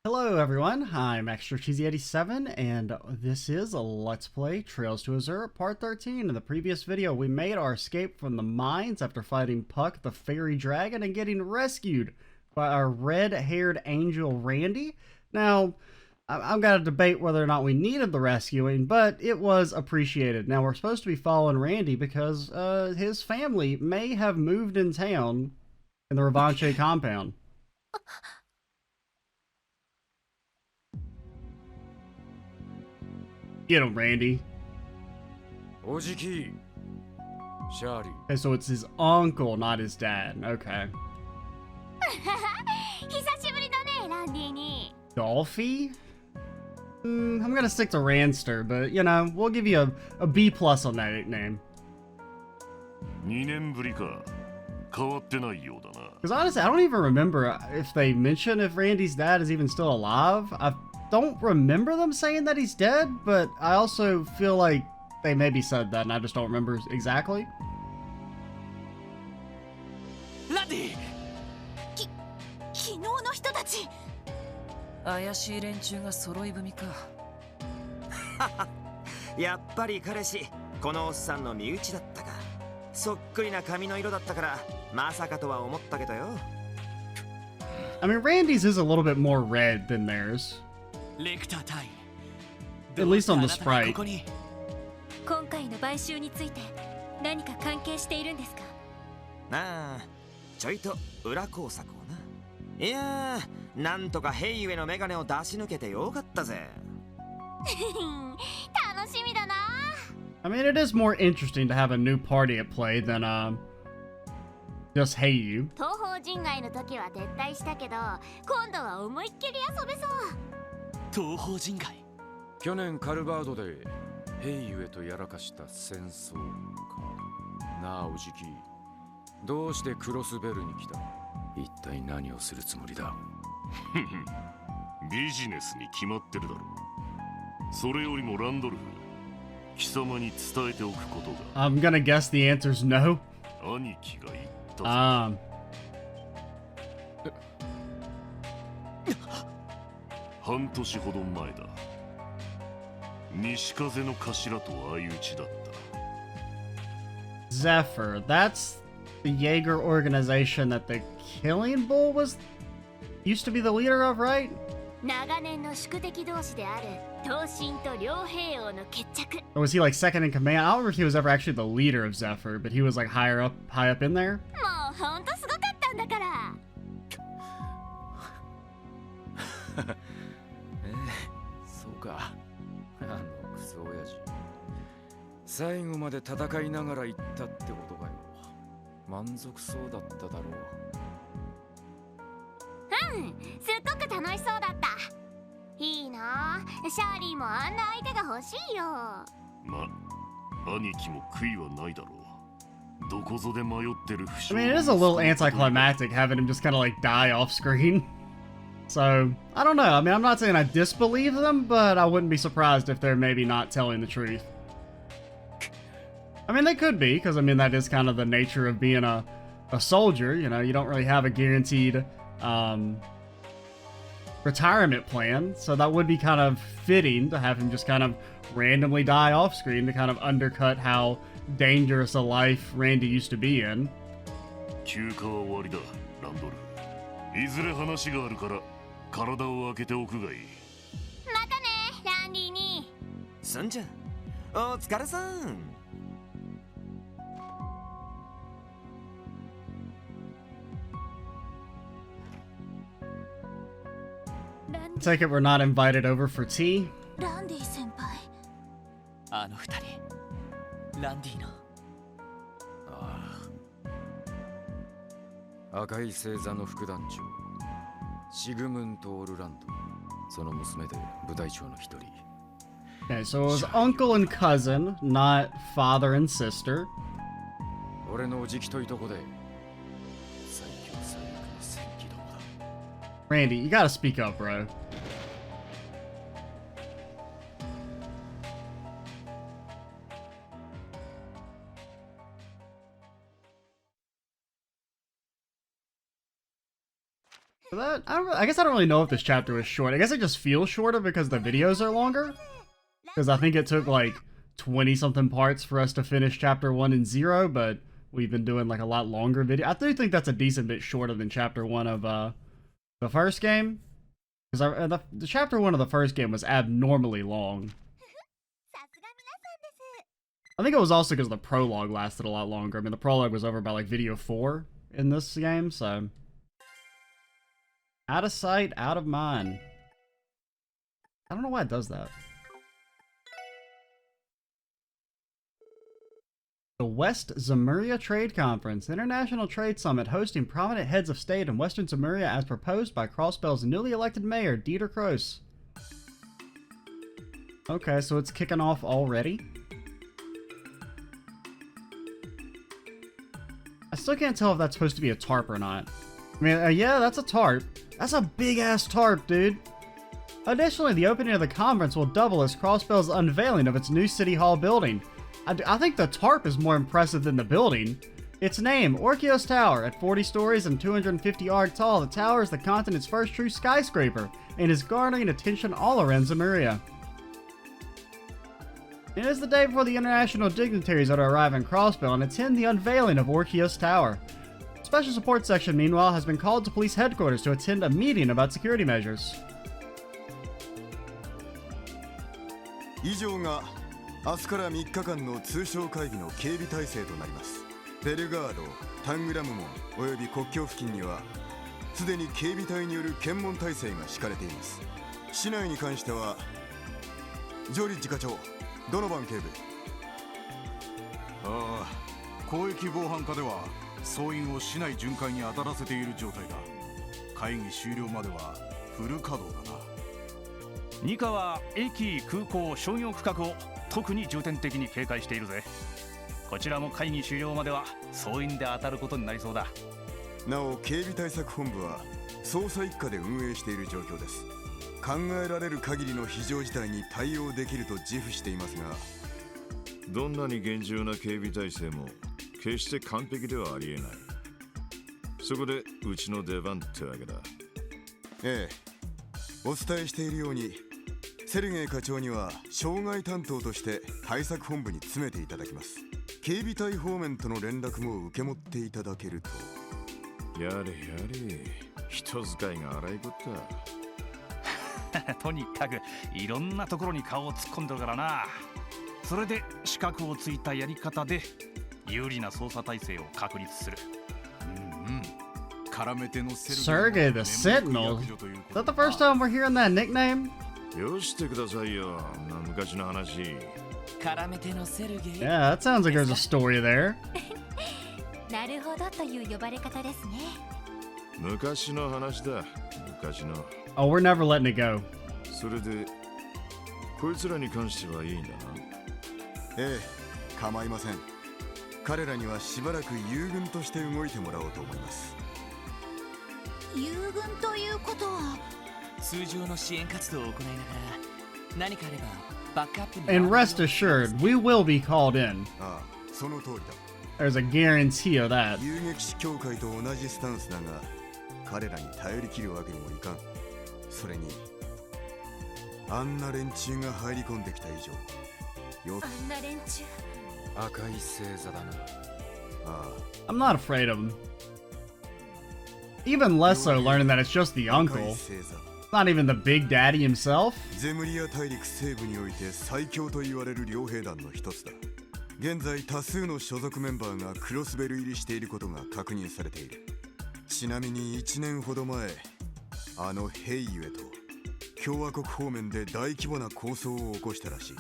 Hello everyone, I'm ExtraCheesy87 and this is a Let's Play Trails to Azure Part 13. In the previous video we made our escape from the mines after fighting Puck the fairy dragon and getting rescued by our red-haired angel Randy. Now, I've got to debate whether or not we needed the rescuing, but it was appreciated. Now we're supposed to be following Randy because his family may have moved in town in the Revanche compound. Get him, Randy. Okay, so it's his uncle, not his dad. Okay. Dolphy? I'm gonna stick to Ranster, but, you know, we'll give you a B+ on that nickname. Because honestly, I don't even remember if they mention if Randy's dad is even still alive. I don't remember them saying that he's dead, but I also feel like they maybe said that and I just don't remember exactly. Laddie! 昨日の人たち怪しい連中が揃い踏みか。やっぱり彼氏、このおっさんの身内だったか。そっくりな髪の色だったから、まさかとは思ったけどよ。I mean, Randy's is a little bit more red than theirs. At least on the sprite. 今回の買収について何か関係しているんですか？ああ、ちょいと裏工作をな。いやー、なんとかヘイウェのメガネを出し抜けてよかったぜ。楽しみだな。I mean, it is more interesting to have a new party at play than just Hey You. 東方人外の時は撤退したけど、今度は思いっきり遊べそう。東方人外。去年カルバードでヘイユエとやらかした戦争か。なあおじき、どうしてクロスベルに来た？一体何をするつもりだ？ビジネスに決まってるだろう。それよりもランドルフ、貴様に伝えておくことが。I'm gonna guess the answer's no. 兄貴が言ったぞ。半年ほど前だ。西風の頭と相打ちだった。Zephyr, that's the Jaeger organization that the Killing Bull used to be the leader of, right? 長年の宿敵同士である東進と両兵王の決着。 Or was he like second in command? I don't remember if he was ever actually the leader of Zephyr, but he was like high up in there. もうほんとすごかったんだから。そうか。クソ親父。最後まで戦いながら行ったってことかよ。満足そうだっただろう。うん、すっごく楽しそうだった。いいなあ、シャーリーもあんな相手が欲しいよ。ま、兄貴も悔いはないだろう。どこぞで迷ってる不 I mean, it is a little anticlimactic having him just kind of like die off screen. So, I don't know. I mean, I'm not saying I disbelieve them, but I wouldn't be surprised if they're maybe not telling the truth. I mean, they could be, because I mean, that is kind of the nature of being a soldier. You know, you don't really have a guaranteed retirement plan, so that would be kind of fitting to have him just kind of randomly die off screen to kind of undercut how dangerous a life Randy used to be in. 休暇は終わりだ、ランドルフ。いずれ話があるから体を開けておくがいい。またね、ランディに。すんじゃん、お疲れさん。Take it we're not invited over for tea. ランディ先輩。あの二人、ランディの。ああ。赤い星座の副団長、シグムント・オルランド。その娘で部隊長の一人。Okay, so it was uncle and cousin, not father and sister. 俺のおじきといとこで最強最悪の戦記どもだ。Randy, you gotta speak up, bro. That, I guess I don't really know if this chapter was short. I guess it just feels shorter because the videos are longer. Because I think it took like 20-something parts for us to finish chapter 1 and 0, but we've been doing like a lot longer video. I do think that's a decent bit shorter than chapter 1 of the first game. Because the chapter 1 of the first game was abnormally long. I think it was also because the prologue lasted a lot longer. I mean, the prologue was over by like video 4 in this game, so... Out of sight, out of mind. I don't know why it does that. The West Zemuria Trade Conference, International Trade Summit hosting prominent heads of state in Western Zemuria as proposed by Crossbell's newly elected mayor, Dieter Kroos. Okay, so it's kicking off already. I still can't tell if that's supposed to be a tarp or not. I mean, yeah, that's a tarp. That's a big-ass tarp, dude. Additionally, the opening of the conference will double as Crossbell's unveiling of its new City Hall building. I think the tarp is more impressive than the building. Its name, Orkios Tower, at 40 stories and 250 arc tall, the tower is the continent's first true skyscraper and is garnering attention all around Zemuria. It is the day before the international dignitaries are to arrive in Crossbell and attend the unveiling of Orkios Tower. Special Support Section, meanwhile, has been called to police headquarters to attend a meeting about security measures. 以上が明日から3日間の通商会議の警備体制となります。ベルガード、タングラム門および国境付近にはすでに警備隊による検問体制が敷かれています。市内に関してはジョリッジ課長、ドノバン警部。ああ、広域防犯課では総員を市内巡回に当たらせている状態だ。会議終了まではフル稼働だな。二課は駅、空港、商業区画を特に重点的に警戒しているぜ。こちらも会議終了までは総員で当たることになりそうだ。なお警備対策本部は捜査一課で運営している状況です。考えられる限りの非常事態に対応できると自負していますが、どんなに厳重な警備体制も決して完璧ではありえない。そこでうちの出番ってわけだ。ええ、お伝えしているようにセルゲイ課長には障害担当として対策本部に詰めていただきます。警備隊方面との連絡も受け持っていただけると。やれやれ、人使いが荒いこった。とにかくいろんなところに顔を突っ込んでるからな。それで資格をついたやり方で有利な捜査体制を確立する。Sergey the Sentinel? Is that the first time we're hearing that nickname? よしてくださいよ、昔の話。Yeah, that sounds like there's a story there. なるほどという呼ばれ方ですね。昔の話だ、昔の。Oh, we're never letting it go. それで、こいつらに関してはいいんだな。ええ、構いません。彼らにはしばらく友軍として動いてもらおうと思います。友軍ということは通常の支援活動を行いながら何かあればバックアップに。 And rest assured, we will be called in. ああ、その通りだ。There's a guarantee of that. 遊撃士協会と同じスタンスだが、彼らに頼り切るわけにもいかん。それにあんな連中が入り込んできた以上よ。あんな連中。赤い星座だな。ああ。 I'm not afraid of him. Even less so learning that it's just the uncle. Not even the big daddy himself. ゼムリア大陸西部において最強と言われる両兵団の一つだ。現在多数の所属メンバーがクロスベル入りしていることが確認されている。ちなみに1年ほど前、あのヘイユエと共和国方面で大規模な抗争を起こしたらしい。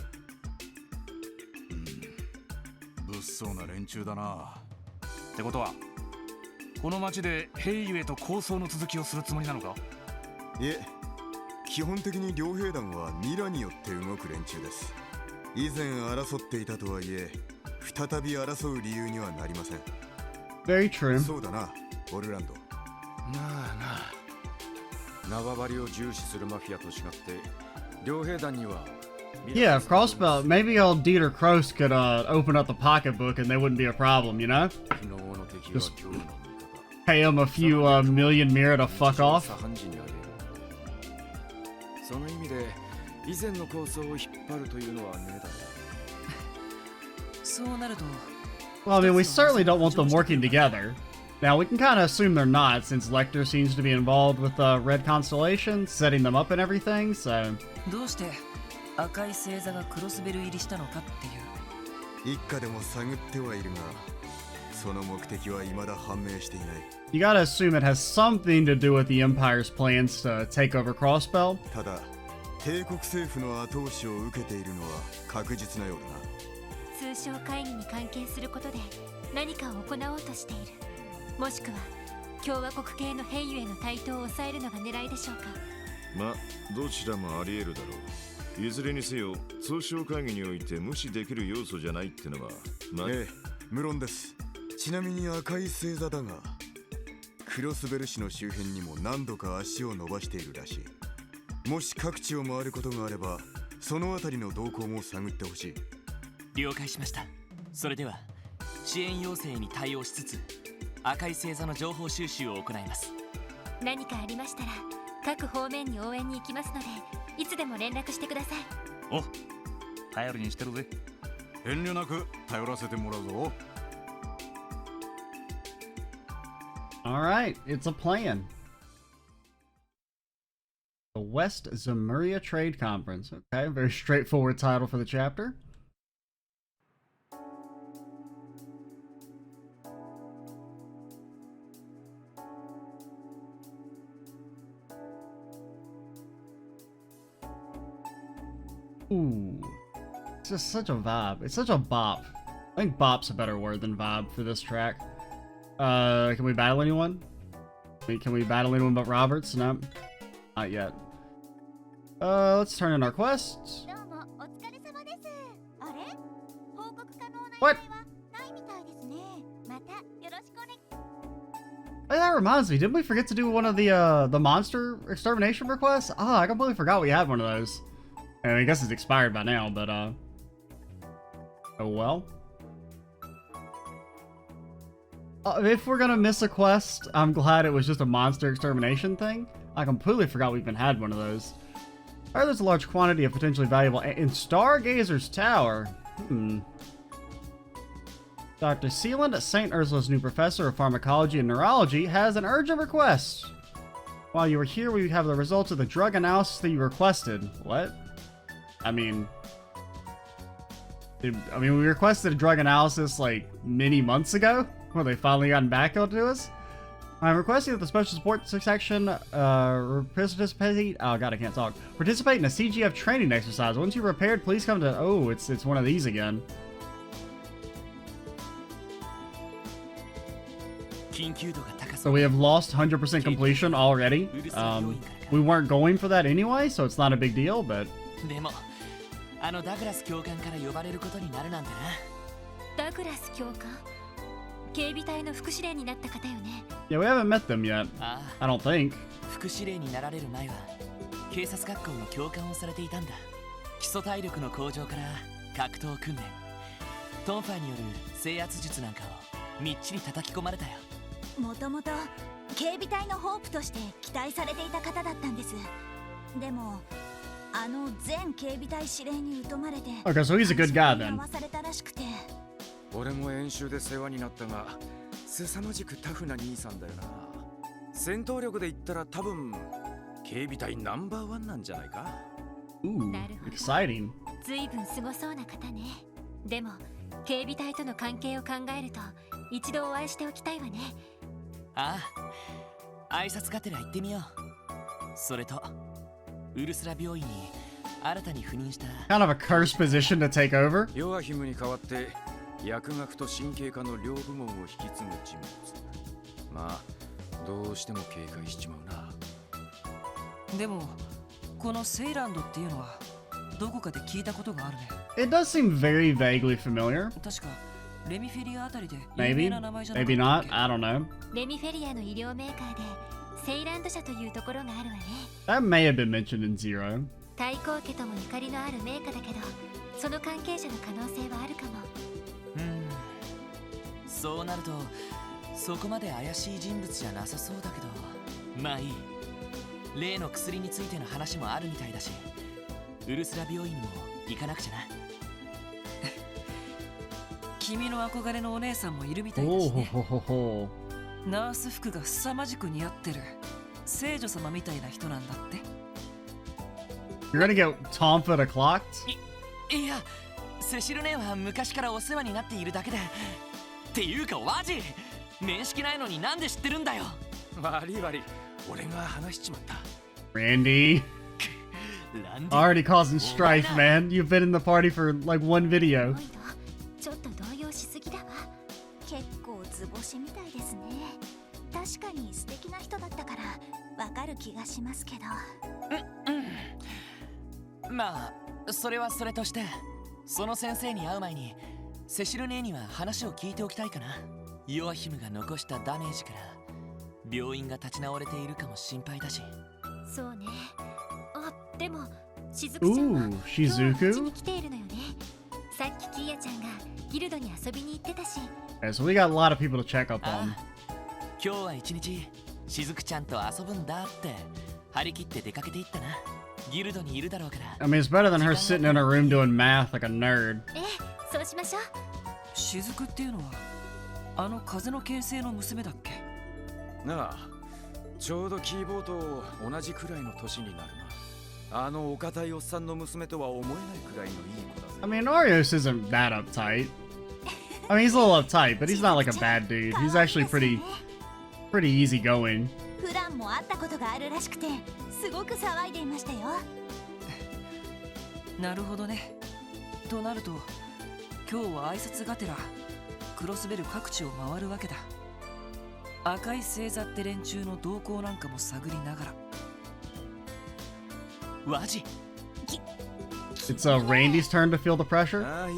物騒な連中だな。ってことはこの町でヘイユエと抗争の続きをするつもりなのか？いえ、基本的に両兵団はミラによって動く連中です。以前争っていたとはいえ、再び争う理由にはなりません。 Very true. そうだな、オルランド。なあなあ、縄張りを重視するマフィアと違って両兵団には Yeah, if Crossbell, maybe old Dieter Kroos could open up the pocketbook and they wouldn't be a problem, you know? Just pay him a few million mirror to fuck off. その意味で以前の構想を引っ張るというのはねえだろう。そうなると Well, I mean, we certainly don't want them working together. Now, we can kind of assume they're not, since Lecter seems to be involved with the Red Constellation, setting them up and everything, so... どうして赤い星座がクロスベル入りしたのかっていう一家でも探ってはいるが、その目的は未だ判明していない。 You gotta assume it has something to do with the Empire's plans to take over Crossbell. ただ、帝国政府の後押しを受けているのは確実なようだな。通商会議に関係することで何かを行おうとしている。もしくは共和国系の兵ゆへの台頭を抑えるのが狙いでしょうか。ま、どちらもあり得るだろう。いずれにせよ、通商会議において無視できる要素じゃないってのは、ええ、無論です。ちなみに赤い星座だが、クロスベル市の周辺にも何度か足を伸ばしているらしい。もし各地を回ることがあれば、そのあたりの動向も探ってほしい。了解しました。それでは支援要請に対応しつつ赤い星座の情報収集を行います。何かありましたら各方面に応援に行きますので、いつでも連絡してください。お、頼りにしてるぜ。遠慮なく頼らせてもらうぞ。Alright, it's a plan. The West Zemuria Trade Conference. Okay, very straightforward title for the chapter. Ooh, it's just such a vibe. It's such a bop. I think bop's a better word than vibe for this track. Can we battle anyone? Can we battle anyone but Roberts? No, not yet. Let's turn in our quests. What? Hey, that reminds me, didn't we forget to do one of the monster extermination requests? Ah, I completely forgot we had one of those. I guess it's expired by now, but oh well. If we're gonna miss a quest, I'm glad it was just a monster extermination thing. I completely forgot we even had one of those. I heard there's a large quantity of potentially valuable in Stargazer's Tower. Dr. Sealand, St. Ursula's new professor of pharmacology and neurology, has an urgent request. While you were here, we have the results of the drug analysis that you requested. What? I mean, we requested a drug analysis like many months ago. Well, they finally gotten back to us. I'm requesting that the special support section participate. Oh god, I can't talk. Participate in a CGF training exercise. Once you're prepared, please come to. Oh, it's one of these again. So we have lost 100% completion already. We weren't going for that anyway, so it's not a big deal. But でもあのダグラス教官から呼ばれることになるなんてな。ダグラス教官、警備隊の副司令になった方よね。Yeah, we haven't met them yet. I don't think. 副司令になられる前は警察学校の教官をされていたんだ。基礎体力の向上から格闘訓練、トンファーによる制圧術なんかをみっちり叩き込まれたよ。もともと警備隊のホープとして期待されていた方だったんです。でもあの全警備隊司令に疎まれて。Okay, so he's a good guy then. 俺も演習で世話になったが、凄まじくタフな兄さんだよな。戦闘力で言ったら多分警備隊ナンバーワンなんじゃないか。Ooh, exciting. 随分すごそうな方ね。でも警備隊との関係を考えると一度お会いしておきたいわね。ああ、挨拶がてら行ってみよう。それとウルスラ病院に新たに赴任した Kind of a cursed position to take over. ヨアヒムに代わって薬学と神経科の両部門を引き継ぐ人物。まあどうしても警戒しちまうな。でもこのセイランドっていうのはどこかで聞いたことがあるね。 It does seem very vaguely familiar. 確かレミフェリアあたりで Maybe, maybe not. I don't know. レミフェリアの医療メーカーでセイランド社というところがあるわね。That may have been mentioned in Zero. 太閤家ともゆかりのあるメーカーだけど、その関係者の可能性はあるかも。そうなるとそこまで怪しい人物じゃなさそうだけど、まあいい。例の薬についての話もあるみたいだし、ウルスラ病院にも行かなくちゃな。君の憧れのお姉さんもいるみたいだしね。ナース服が凄まじく似合ってる聖女様みたいな人なんだって。 You're gonna get Tomford o'clocked? いや、セシル姉は昔からお世話になっているだけで。っていうかワジ、面識ないのになんで知ってるんだよ。悪い悪い、俺が話しちまった。 Randy. Already causing strife, man. You've been in the party for like one video. ちょっと動揺しすぎだわ。結構図星みたいですね。確かに素敵な人だったからわかる気がしますけど。まあそれはそれとして、その先生に会う前にセシル姉には話を聞いておきたいかな。ヨアヒムが残したダメージから病院が立ち直れているかも心配だし。そうね。あ、でもしずくちゃんは今日はこっちに来ているのよね。さっきキーヤちゃんがギルドに遊びに行ってたし。Okay, so we got a lot of people to check up on. 今日は一日しずくちゃんと遊ぶんだって張り切って出かけていったな。ギルドにいるだろうから。I mean, it's better than her sitting in her room doing math like a nerd. ええ、そうしましょう。雫っていうのはあの風の形成の娘だっけ？なあ、ちょうどキーボーと同じくらいの年になるな。あのお堅いおっさんの娘とは思えないくらいのいい子だぜ。 I mean, Arios isn't that uptight. I mean, he's a little uptight, but he's not like a bad dude. He's actually pretty easygoing. 普段も会ったことがあるらしくて、すごく騒いでいましたよ。なるほどね。となると、今日は挨拶がてらクロスベル各地を回るわけだ。赤い星座って連中の動向なんかも探りながら。ワジ。It's Randy's turn to feel the pressure. ああ、いい。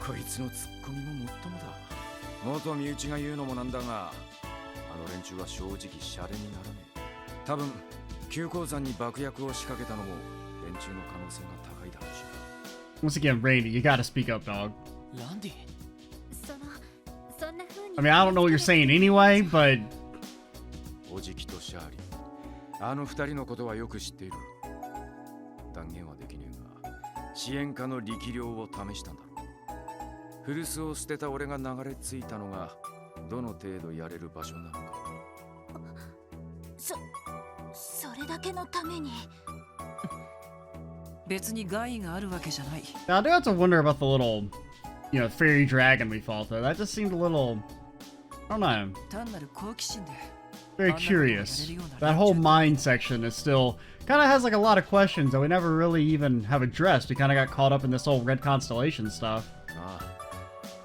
こいつのツッコミももっともだ。元身内が言うのもなんだが、あの連中は正直シャレにならねえ。多分急降山に爆薬を仕掛けたのも連中の可能性が高いだろうし。Once again, Randy, you gotta speak up, dog. ランディ。そんな風に。I mean, I don't know what you're saying anyway, but おじきとシャーリー、あの二人のことはよく知っている。断言はできねえが、支援家の力量を試したんだろう。古巣を捨てた俺が流れ着いたのがどの程度やれる場所なのか。それだけのために。別に害があるわけじゃない。 now I do have to wonder about the little, fairy dragon we fought though. That just seemed a little, I don't know, 単なる好奇心で。 very curious. That whole mine section is still kind of has like a lot of questions that we never really even have addressed. We kind of got caught up in this whole red constellation stuff.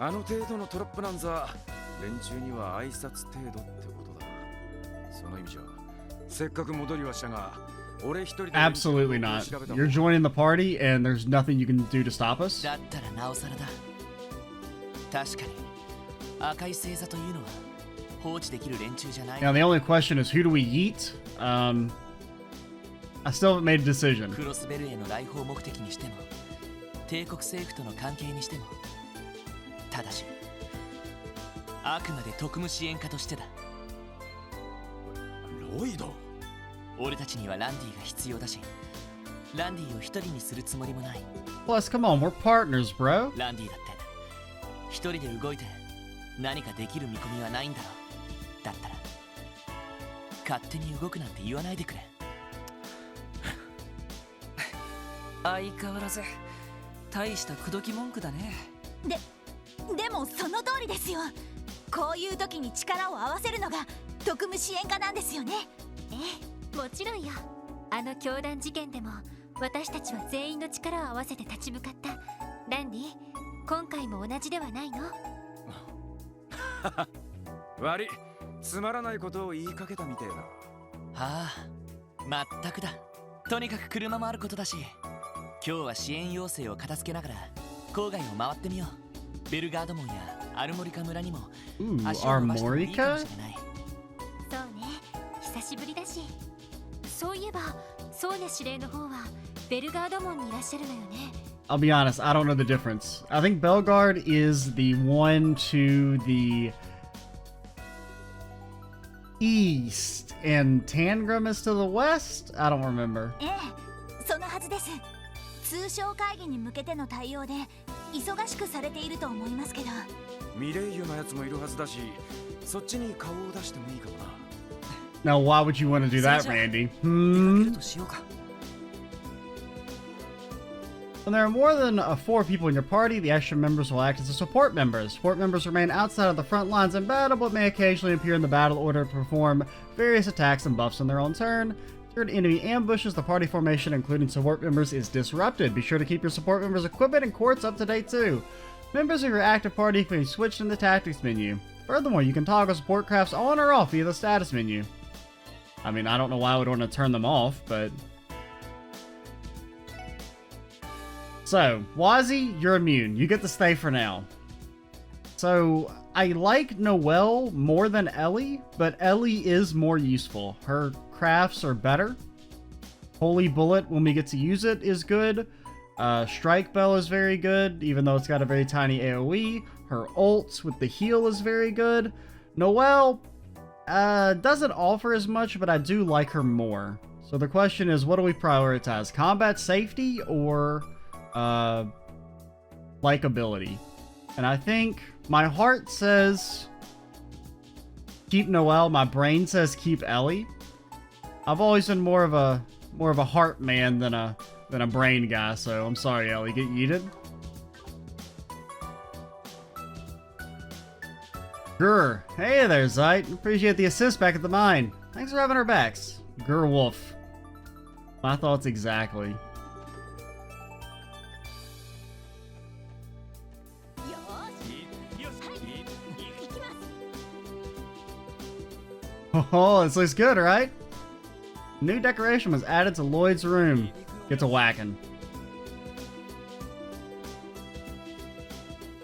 あの程度のトラップなんざ連中には挨拶程度ってことだ。その意味じゃせっかく戻りはしたが、俺一人で Absolutely not. You're joining the party and there's nothing you can do to stop us. だったらなおさらだ。確かに赤い星座というのは放置できる連中じゃない。 Now the only question is who do we eat? I still haven't made a decision. クロスベルへの来訪目的にしても帝国政府との関係にしても、ただしあくまで特務支援家としてだ。ロイド、俺たちにはランディが必要だし、ランディを一人にするつもりもない。 Plus, come on, we're partners, bro. ランディだって一人で動いて何かできる見込みはないんだろう。だったら勝手に動くなんて言わないでくれ。相変わらず大した口説き文句だね。でもその通りですよ。こういう時に力を合わせるのが特務支援家なんですよね。ええ、もちろんよ。あの教団事件でも私たちは全員の力を合わせて立ち向かった。ランディ、今回も同じではないの？悪い、つまらないことを言いかけたみてえだ。はあ、まったくだ。とにかく車もあることだし、今日は支援要請を片付けながら郊外を回ってみよう。ベルガード門やアルモリカ村にも足を伸ばしてもいいかもしれない。そうね、久しぶりだし。そういえばソーニャ司令の方はベルガード門にいらっしゃるのよね。 I'll be honest, I don't know the difference. I think Belgard is the one to the east and Tangram is to the west? I don't remember. ええ、そのはずです。通商会議に向けての対応で忙しくされていると思いますけど。ミレイユのやつもいるはずだし、そっちに顔を出してもいいかもな。Now, why would you want to do that, Randy? When there are more than 4 people in your party, the extra members will act as support members. Support members remain outside of the front lines in battle, but may occasionally appear in the battle order to perform various attacks and buffs on their own turn. If an enemy ambushes, the party formation, including support members, is disrupted. Be sure to keep your support members' equipment and quartz up to date too. Members of your active party can be switched in the tactics menu. Furthermore, you can toggle support crafts on or off via the status menu. I mean, I don't know why I would want to turn them off, but... So, Wazzy, you're immune. You get to stay for now. So, I like Noelle more than Ellie, but Ellie is more useful. Her crafts are better. Holy Bullet, when we get to use it, is good. Strike Bell is very good, even though it's got a very tiny AoE. Her ult with the heal is very good. Noelle doesn't offer as much, but I do like her more. So the question is, what do we prioritize? Combat safety or likability? And I think my heart says keep Noelle, my brain says keep Ellie. I've always been more of a heart man than a brain guy, so I'm sorry, Ellie, get yeeted. Grr. Hey there, Zeit. Appreciate the assist back at the mine. Thanks for having our backs. Grr Wolf. My thoughts exactly. Oh, this looks good, right? New decoration was added to Lloyd's room. Get to whacking.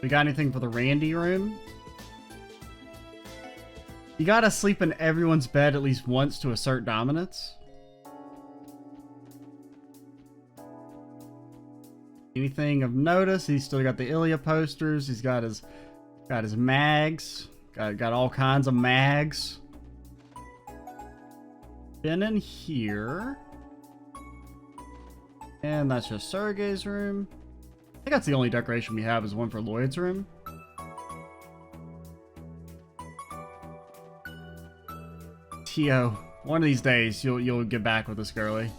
We got anything for the Randy room? You gotta sleep in everyone's bed at least once to assert dominance. Anything of notice? He's still got the Ilya posters. He's got his mags. Got all kinds of mags. Been in here. And that's just Sergei's room. I think that's the only decoration we have is one for Lloyd's room. Tio, one of these days you'll get back with us, girly.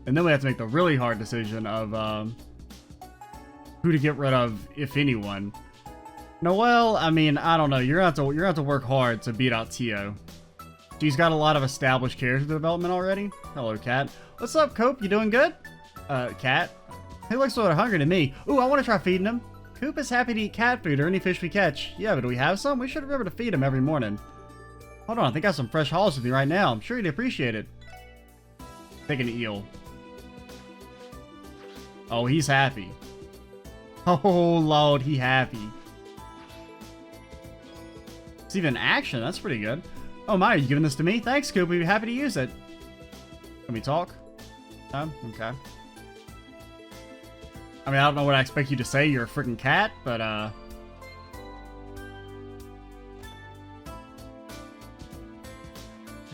And then we have to make the really hard decision of who to get rid of, if anyone. Noelle, I mean, I don't know. You're gonna have to work hard to beat out Tio. She's got a lot of established character development already. Hello, Cat. What's up, Cope? You doing good? Cat? He looks sort of hungry to me. Ooh, I want to try feeding him. Coop is happy to eat cat food or any fish we catch. Yeah, but do we have some? We should remember to feed him every morning. Hold on, I think I have some fresh hauls with me right now. I'm sure he'd appreciate it. Taking an eel. Oh, he's happy. Oh, Lord, he happy. It's even action. That's pretty good. Oh my, are you giving this to me? Thanks, Coop. We'd be happy to use it. Can we talk? No? Okay. I mean, I don't know what I expect you to say. You're a freaking cat, but,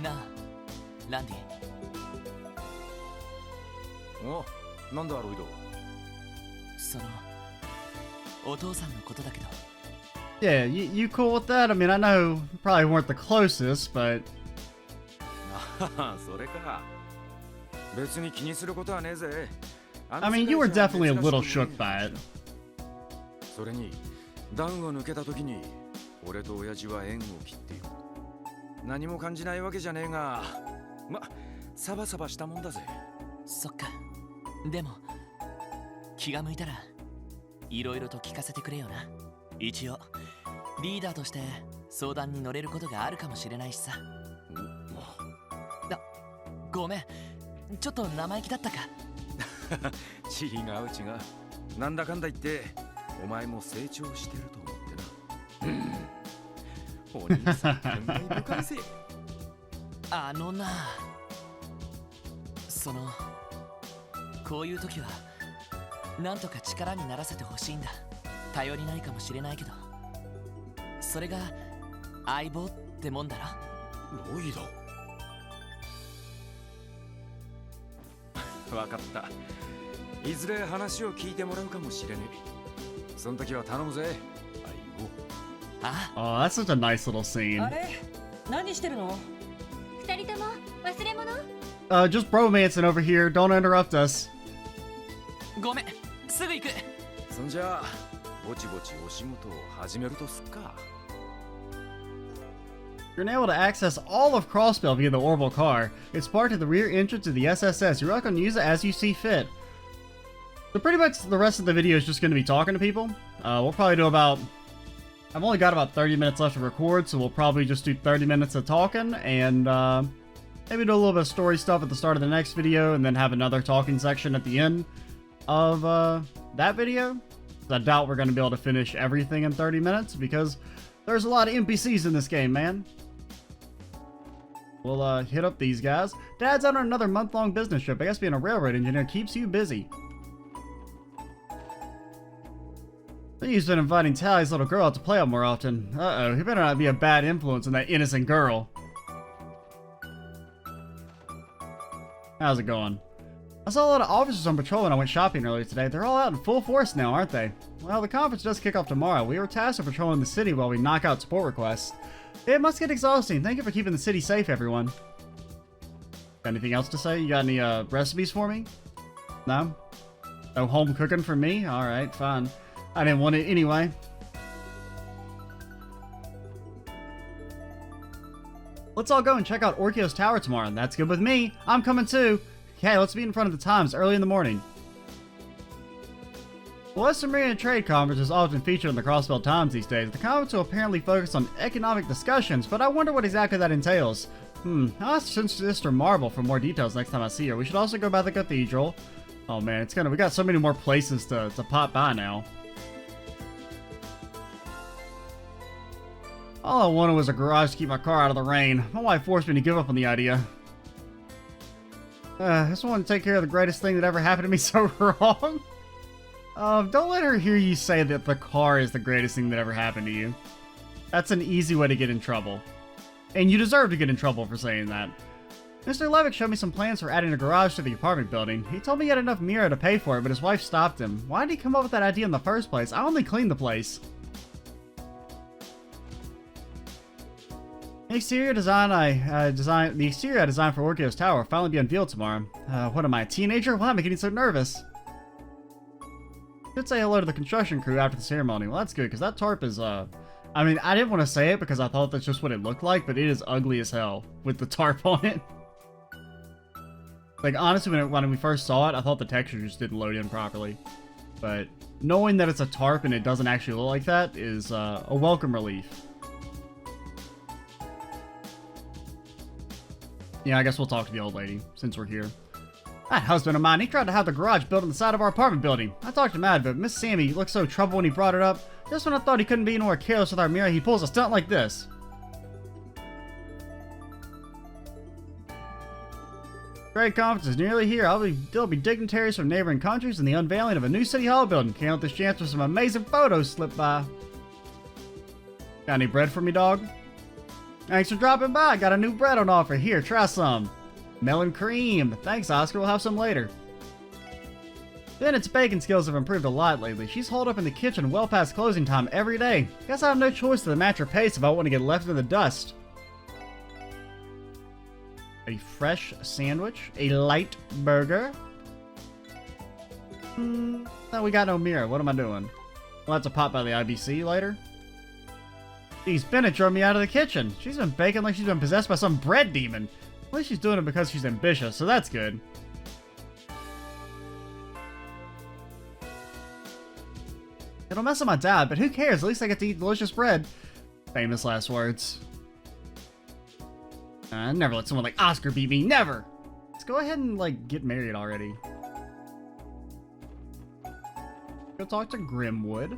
なあ、ランディ。お、なんだロイド。その、お父さんのことだけど。Yeah, you cool with that? I mean, I know you probably weren't the closest, but... それか。別に気にすることはねえぜ。I mean, you were definitely a little shook by it. それに、段を抜けた時に、俺と親父は縁を切っている。何も感じないわけじゃねえが、ま、サバサバしたもんだぜ。そっか。でも、気が向いたら、いろいろと聞かせてくれよな。一応、リーダーとして相談に乗れることがあるかもしれないしさ。ごめん、ちょっと生意気だったか。違う。なんだかんだ言って、お前も成長してると思ってな。お兄さん、感慨深いぜ。あのな、その、こういう時は、なんとか力にならせてほしいんだ。頼りないかもしれないけど、それが相棒ってもんだろ。ロイド。分かった。いずれ話を聞いてもらうかもしれねえ。その時は頼むぜ。あ Oh, that's such a nice little scene. あれ何してるの？二人とも忘れ物？ Just romancing over here. Don't interrupt us. ごめん、すぐ行く。そんじゃあぼちぼちお仕事を始めるとすっか。You're able to access all of Crossbell via the orbital car. It's parked at the rear entrance of the SSS. You're welcome to use it as you see fit. So pretty much the rest of the video is just going to be talking to people. We'll probably do about... I've only got about 30 minutes left to record, so we'll probably just do 30 minutes of talking, and maybe do a little bit of story stuff at the start of the next video, and then have another talking section at the end of that video. I doubt we're going to be able to finish everything in 30 minutes, because there's a lot of NPCs in this game, man. We'll hit up these guys. Dad's on another month-long business trip. I guess being a railroad engineer keeps you busy. He's been inviting Tally's little girl out to play out more often. Uh-oh, he better not be a bad influence on that innocent girl. How's it going? I saw a lot of officers on patrol when I went shopping earlier today. They're all out in full force now, aren't they? Well, the conference does kick off tomorrow. We were tasked with patrolling the city while we knock out support requests. It must get exhausting. Thank you for keeping the city safe, everyone. Got anything else to say? You got any recipes for me? No? No home cooking for me? Alright, fine. I didn't want it anyway. Let's all go and check out Orkios Tower tomorrow. That's good with me. I'm coming too. Okay, let's be in front of the Times early in the morning. The Western Marine Trade Conference is often featured in the Crossbell Times these days. The conference will apparently focus on economic discussions, but I wonder what exactly that entails. I'll ask Sister Marble for more details next time I see her. We should also go by the cathedral. Oh man, we got so many more places to pop by now. All I wanted was a garage to keep my car out of the rain. My wife forced me to give up on the idea. I just want to take care of the greatest thing that ever happened to me so wrong. Don't let her hear you say that the car is the greatest thing that ever happened to you. That's an easy way to get in trouble. And you deserve to get in trouble for saying that. Mr. Levick showed me some plans for adding a garage to the apartment building. He told me he had enough Mira to pay for it, but his wife stopped him. Why did he come up with that idea in the first place? I only cleaned the place. The exterior design I designed for Orkios Tower will finally be unveiled tomorrow. What am I, a teenager? Why am I getting so nervous? Should say hello to the construction crew after the ceremony. Well, that's good, because that tarp is, I mean, I didn't want to say it because I thought that's just what it looked like, but it is ugly as hell with the tarp on it. Like, honestly, when we first saw it, I thought the texture just didn't load in properly. But knowing that it's a tarp and it doesn't actually look like that is a welcome relief. Yeah, I guess we'll talk to the old lady, since we're here. That husband of mine, he tried to have the garage built on the side of our apartment building. I talked him out of it, but Miss Sammy looked so troubled when he brought it up. Just when I thought he couldn't be any more careless with our mirror, he pulls a stunt like this. Great conference is nearly here. There'll be dignitaries from neighboring countries and the unveiling of a new City Hall building. Can't let this chance for some amazing photos slip by. Got any bread for me, dog? Thanks for dropping by. Got a new bread on offer. Here, try some. Melon cream. Thanks, Oscar. We'll have some later. Bennett's baking skills have improved a lot lately. She's holed up in the kitchen well past closing time every day. Guess I have no choice to match her pace if I want to get left in the dust. A fresh sandwich. A light burger. No, we got no mirror. What am I doing? We'll have to pop by the IBC later. Geez, Bennett drove me out of the kitchen. She's been baking like she's been possessed by some bread demon. At least she's doing it because she's ambitious, so that's good. It'll mess up my dad, but who cares? At least I get to eat delicious bread. Famous last words. I never let someone like Oscar beat me. Never! Let's go ahead and, like, get married already. Go talk to Grimwood.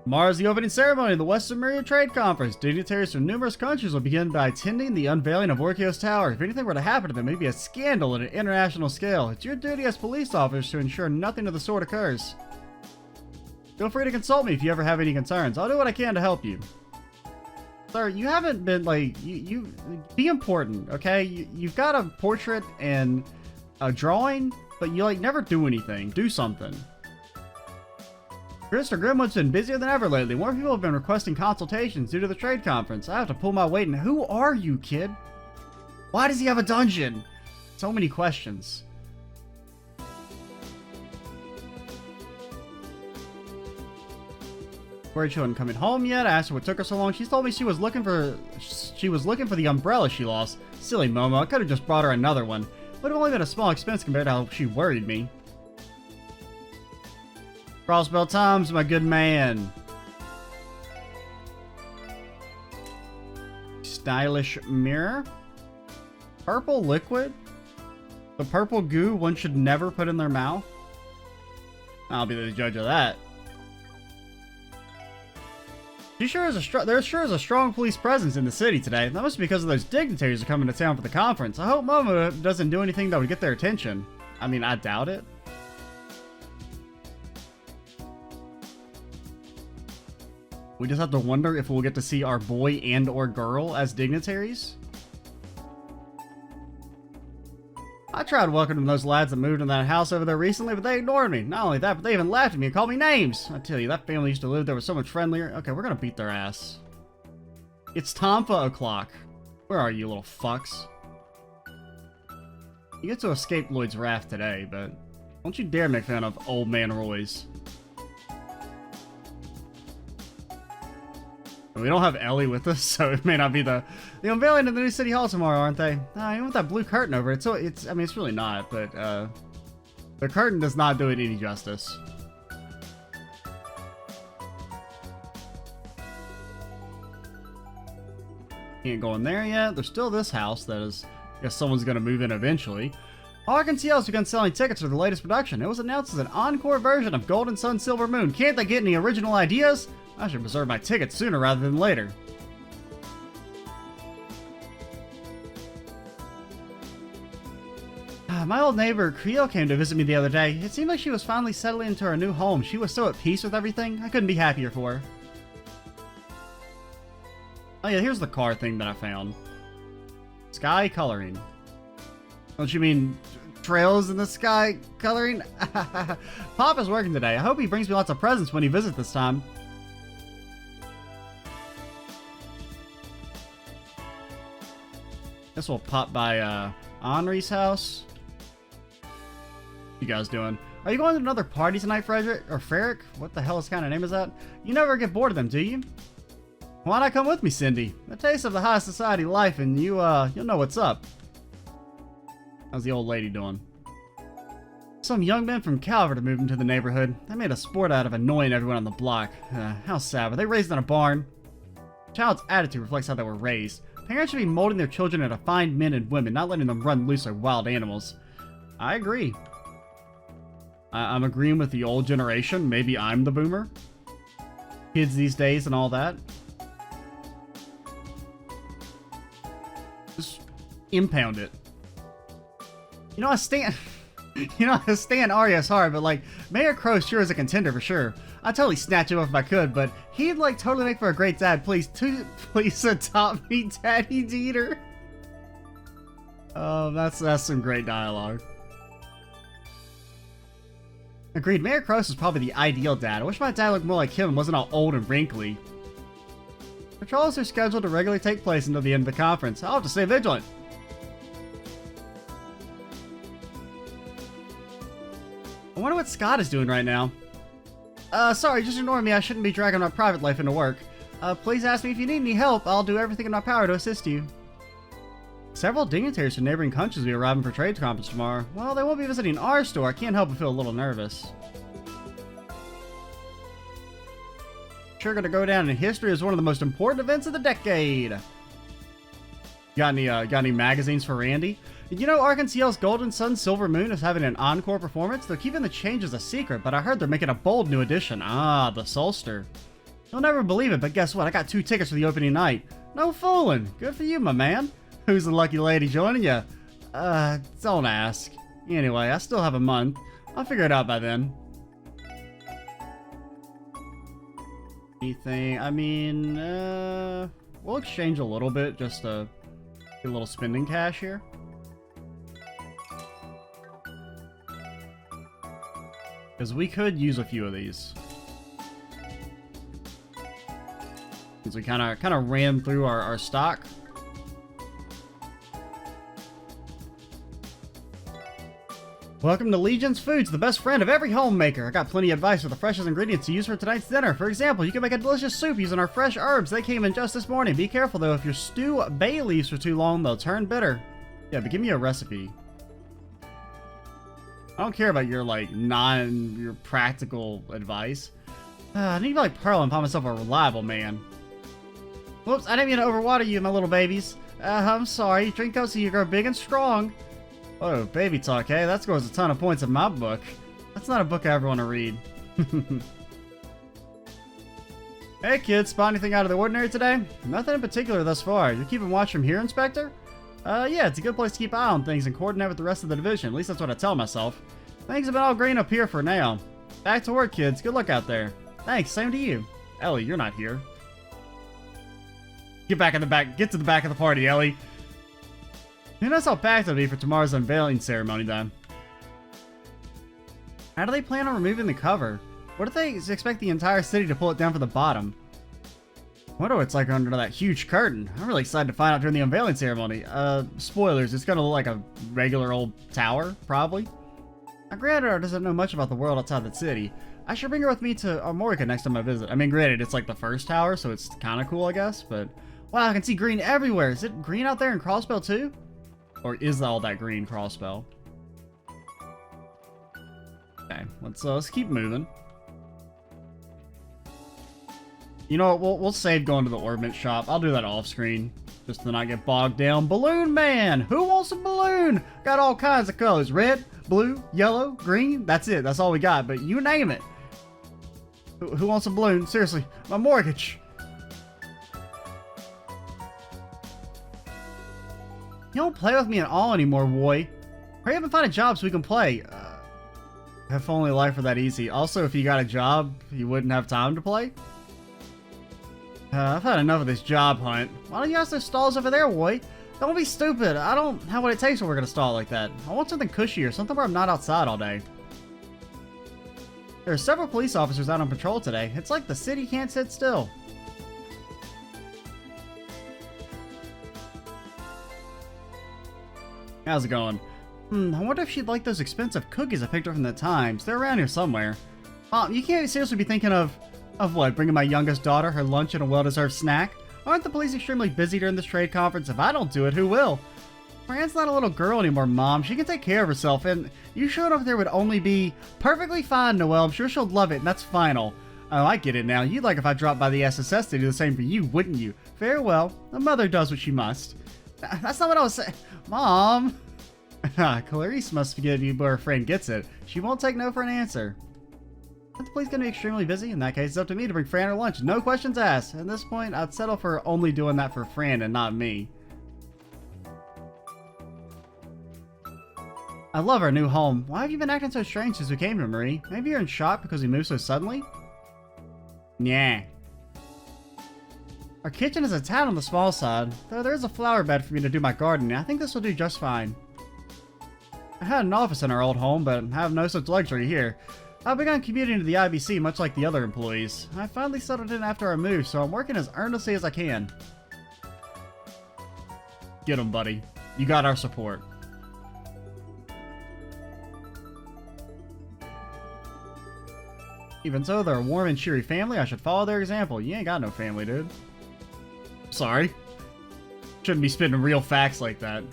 Tomorrow's the opening ceremony of the Western Marine Trade Conference. Dignitaries from numerous countries will begin by attending the unveiling of Orkios Tower. If anything were to happen to them, it would be a scandal at an international scale. It's your duty as police officers to ensure nothing of the sort occurs. Feel free to consult me if you ever have any concerns. I'll do what I can to help you. Sir, you haven't been, like, you be important, okay? You've got a portrait and a drawing, but you, like, never do anything. Do something. Mr. Grimwood's been busier than ever lately. More people have been requesting consultations due to the trade conference. I have to pull my weight, and who are you, kid? Why does he have a dungeon? So many questions. Worried she wasn't coming home yet. I asked her what took her so long. She told me she was looking for the umbrella she lost. Silly Momo. I could have just brought her another one. Would have only been a small expense compared to how she worried me. Crossbell Tom's my good man. Stylish mirror. Purple liquid. The purple goo one should never put in their mouth. I'll be the judge of that. There sure is a strong police presence in the city today. That must be because of those dignitaries who are coming to town for the conference. I hope Momo doesn't do anything that would get their attention. I mean, I doubt it. We just have to wonder if we'll get to see our boy and or girl as dignitaries. I tried welcoming those lads that moved in that house over there recently, but they ignored me. Not only that, but they even laughed at me and called me names. I tell you, that family used to live there was so much friendlier. Okay, we're gonna beat their ass. It's Tomfa o'clock. Where are you, little fucks? You get to escape Lloyd's wrath today, but don't you dare make fun of Old Man Roy's. We don't have Ellie with us, so it may not be the unveiling of the new City Hall tomorrow, aren't they? Even with that blue curtain over it, so I mean, it's really not, but the curtain does not do it any justice. Can't go in there yet. There's still this house that is, I guess someone's gonna move in eventually. All I can see has begun selling tickets for the latest production. It was announced as an encore version of Golden Sun Silver Moon. Can't they get any original ideas? I should reserve my tickets sooner rather than later. My old neighbor, Creo, came to visit me the other day. It seemed like she was finally settling into her new home. She was so at peace with everything. I couldn't be happier for her. Oh yeah, here's the car thing that I found. Sky coloring. Don't you mean trails in the sky coloring? Pop is working today. I hope he brings me lots of presents when he visits this time. Guess we'll pop by Henri's house. What you guys doing? Are you going to another party tonight, Frederick? Or Ferrick? What the hell's kind of name is that? You never get bored of them, do you? Why not come with me, Cindy? A taste of the high society life and you'll know what's up. How's the old lady doing? Some young men from Calvert have moved into the neighborhood. They made a sport out of annoying everyone on the block. How sad. Were they raised in a barn? The child's attitude reflects how they were raised. Parents should be molding their children into fine men and women, not letting them run loose like wild animals. I agree. I'm agreeing with the old generation. Maybe I'm the boomer. Kids these days and all that. Just impound it. You know, I stand Arya's hard, but like, Mayor Crow sure is a contender for sure. I'd totally snatch him up if I could, but he'd like totally make for a great dad. Please adopt me, Daddy Dieter. Oh, that's some great dialogue. Agreed, Mayor Cross is probably the ideal dad. I wish my dad looked more like him and wasn't all old and wrinkly. Patrols are scheduled to regularly take place until the end of the conference. I'll have to stay vigilant. I wonder what Scott is doing right now. Sorry, just ignore me. I shouldn't be dragging my private life into work. Please ask me if you need any help. I'll do everything in my power to assist you. Several dignitaries from neighboring countries will be arriving for trade conference tomorrow. Well, they won't be visiting our store. I can't help but feel a little nervous. Sure gonna go down in history as one of the most important events of the decade. Got any magazines for Randy? Did you know Arkansas's Golden Sun Silver Moon is having an encore performance? They're keeping the changes a secret, but I heard they're making a bold new edition. Ah, the Solster. You'll never believe it, but guess what? I got 2 tickets for the opening night. No fooling. Good for you, my man. Who's the lucky lady joining you? Don't ask. Anyway, I still have a month. I'll figure it out by then. Anything? I mean, We'll exchange a little bit just to get a little spending cash here. Because we could use a few of these. Since we kind of ran through our stock. Welcome to Legion's Foods, the best friend of every homemaker. I got plenty of advice for the freshest ingredients to use for tonight's dinner. For example, you can make a delicious soup using our fresh herbs. They came in just this morning. Be careful though, if you stew bay leaves for too long, they'll turn bitter. Yeah, but give me a recipe. I don't care about your, like, your practical advice. I need to be like Pearl and find myself a reliable man. Whoops, I didn't mean to overwater you, my little babies. I'm sorry. Drink up so you grow big and strong. Oh, baby talk, hey? That scores a ton of points in my book. That's not a book I ever want to read. Hey, kids, spot anything out of the ordinary today? Nothing in particular thus far. You're keeping watch from here, Inspector? Yeah, it's a good place to keep an eye on things and coordinate with the rest of the division. At least that's what I tell myself. Things have been all green up here for now. Back to work, kids. Good luck out there. Thanks, same to you. Ellie, you're not here. Get back in the back. Get to the back of the party, Ellie. Who knows how packed it'll be for tomorrow's unveiling ceremony, then? How do they plan on removing the cover? What if they expect the entire city to pull it down from the bottom? I wonder what it's like under that huge curtain. I'm really excited to find out during the unveiling ceremony. Spoilers, it's gonna look like a regular old tower, probably. Now, granted, doesn't know much about the world outside the city. I should bring her with me to Armorica next time I visit. I mean, granted, it's like the first tower, so it's kind of cool, I guess, but... Wow, I can see green everywhere! Is it green out there in Crossbell, too? Or is all that green Crossbell? Okay, let's keep moving. You know what, we'll save going to the Ordnance shop. I'll do that off screen, just to not get bogged down. Balloon Man! Who wants a balloon? Got all kinds of colors. Red, blue, yellow, green. That's it, that's all we got, but you name it. Who wants a balloon? Seriously, my mortgage. You don't play with me at all anymore, boy. Hurry up and find a job so we can play. If only life were that easy. Also, if you got a job, you wouldn't have time to play. I've had enough of this job hunt. Why don't you ask those stalls over there, boy? Don't be stupid. I don't have what it takes to work at a stall like that. I want something cushy or something where I'm not outside all day. There are several police officers out on patrol today. It's like the city can't sit still. How's it going? I wonder if she'd like those expensive cookies I picked up from the Times. They're around here somewhere. Mom, you can't seriously be thinking of what? Bringing my youngest daughter her lunch and a well-deserved snack? Aren't the police extremely busy during this trade conference? If I don't do it, who will? Fran's not a little girl anymore, Mom. She can take care of herself, and you showing up there would only be perfectly fine, Noelle. I'm sure she'll love it, and that's final. Oh, I get it now. You'd like if I dropped by the SSS to do the same for you, wouldn't you? Farewell. A mother does what she must. That's not what I was saying. Mom! Clarice must forgive you, but her friend gets it. She won't take no for an answer. Aren't the police going to be extremely busy? In that case, it's up to me to bring Fran her lunch. No questions asked. At this point, I'd settle for only doing that for Fran and not me. I love our new home. Why have you been acting so strange since we came here, Marie? Maybe you're in shock because we moved so suddenly? Nah. Our kitchen is a tad on the small side, though there is a flower bed for me to do my gardening. I think this will do just fine. I had an office in our old home, but I have no such luxury here. I've begun commuting to the IBC much like the other employees. I finally settled in after I moved, so I'm working as earnestly as I can. Get 'em, buddy. You got our support. Even so, they're a warm and cheery family. I should follow their example. You ain't got no family, dude. Sorry. Shouldn't be spitting real facts like that.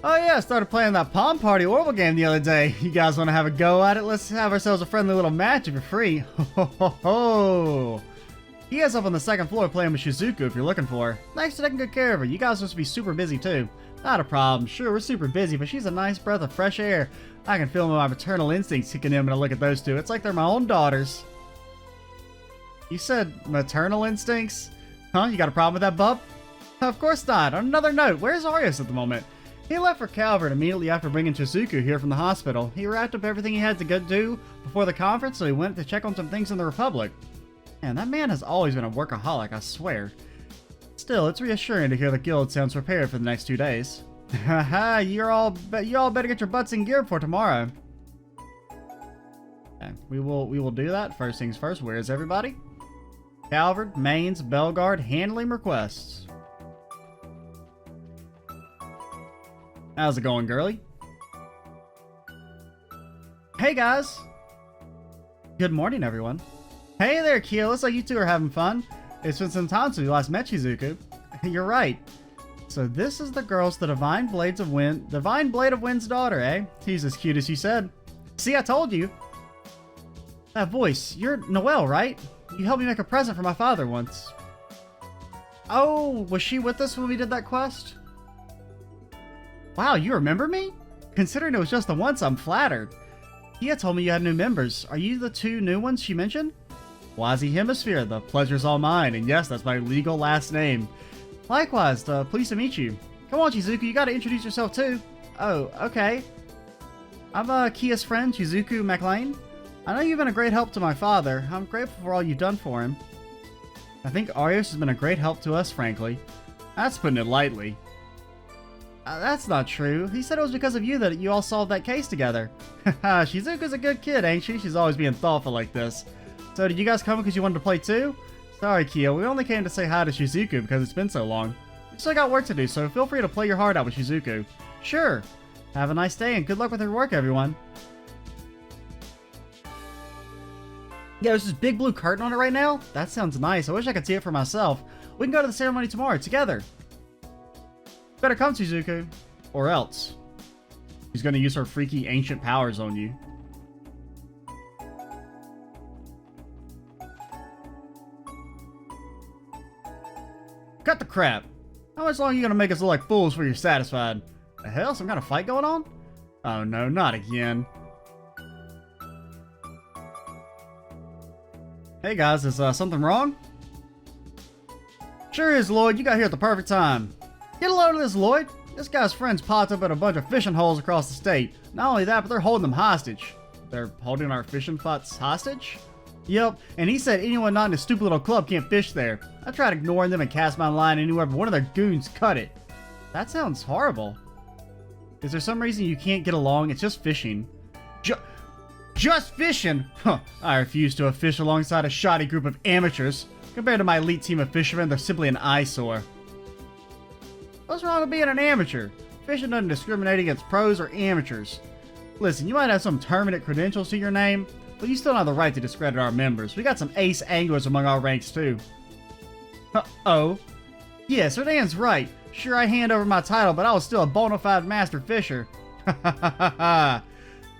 Oh yeah, I started playing that Palm Party Orbital game the other day. You guys want to have a go at it? Let's have ourselves a friendly little match if you're free. Ho ho ho! He is up on the second floor playing with Shizuku if you're looking for her. Thanks for taking good care of her. You guys must be super busy too. Not a problem. Sure, we're super busy, but she's a nice breath of fresh air. I can feel my maternal instincts kicking in when I look at those two. It's like they're my own daughters. You said maternal instincts? Huh? You got a problem with that, bub? Of course not. On another note, where's Arias at the moment? He left for Calvert immediately after bringing Shizuku here from the hospital. He wrapped up everything he had to go do before the conference, so he went to check on some things in the Republic. Man, that man has always been a workaholic, I swear. Still, it's reassuring to hear the guild sounds prepared for the next 2 days. Haha, you all better get your butts in gear for tomorrow. Okay, we will do that. First things first, where is everybody? Calvard, Mains, Bellegarde, handling requests. How's it going, girly? Hey guys! Good morning, everyone. Hey there, Kyo. Looks like you two are having fun. It's been some time since we last met Shizuku. You're right. So this is the girl's the Divine Blade of Wind's daughter, eh? He's as cute as you said. See, I told you. That voice, you're Noelle, right? You helped me make a present for my father once. Oh, was she with us when we did that quest? Wow, you remember me? Considering it was just the once, I'm flattered. Kia told me you had new members. Are you the 2 new ones she mentioned? Wazi Hemisphere, the pleasure's all mine, and yes, that's my legal last name. Likewise, pleased to meet you. Come on, Shizuku, you gotta introduce yourself too. Oh, okay. I'm Kia's friend, Shizuku MacLean. I know you've been a great help to my father. I'm grateful for all you've done for him. I think Arios has been a great help to us, frankly. That's putting it lightly. That's not true. He said it was because of you that you all solved that case together. Haha, Shizuku's a good kid, ain't she? She's always being thoughtful like this. So did you guys come because you wanted to play too? Sorry, Kia, we only came to say hi to Shizuku because it's been so long. You still got work to do, so feel free to play your heart out with Shizuku. Sure. Have a nice day and good luck with your work, everyone. Yeah, there's this big blue curtain on it right now. That sounds nice. I wish I could see it for myself. We can go to the ceremony tomorrow together. Better come, Shizuku. Or else. She's gonna use her freaky ancient powers on you. Cut the crap. How much longer are you gonna make us look like fools before you're satisfied? The hell? Some kind of fight going on? Oh no, not again. Hey guys, is something wrong? Sure is, Lloyd. You got here at the perfect time. Get a load of this, Lloyd. This guy's friends popped up at a bunch of fishing holes across the state. Not only that, but they're holding them hostage. They're holding our fishing flats hostage? Yep, and he said anyone not in his stupid little club can't fish there. I tried ignoring them and cast my line anywhere, but one of their goons cut it. That sounds horrible. Is there some reason you can't get along? It's just fishing. Just fishing? Huh, I refuse to fish alongside a shoddy group of amateurs. Compared to my elite team of fishermen, they're simply an eyesore. What's wrong with being an amateur? Fishing doesn't discriminate against pros or amateurs. Listen, you might have some tournament credentials to your name, but you still don't have the right to discredit our members. We got some ace anglers among our ranks too. Uh-oh. Yes, Erdan's right. Sure, I hand over my title, but I was still a bona fide master fisher. Ha ha ha ha.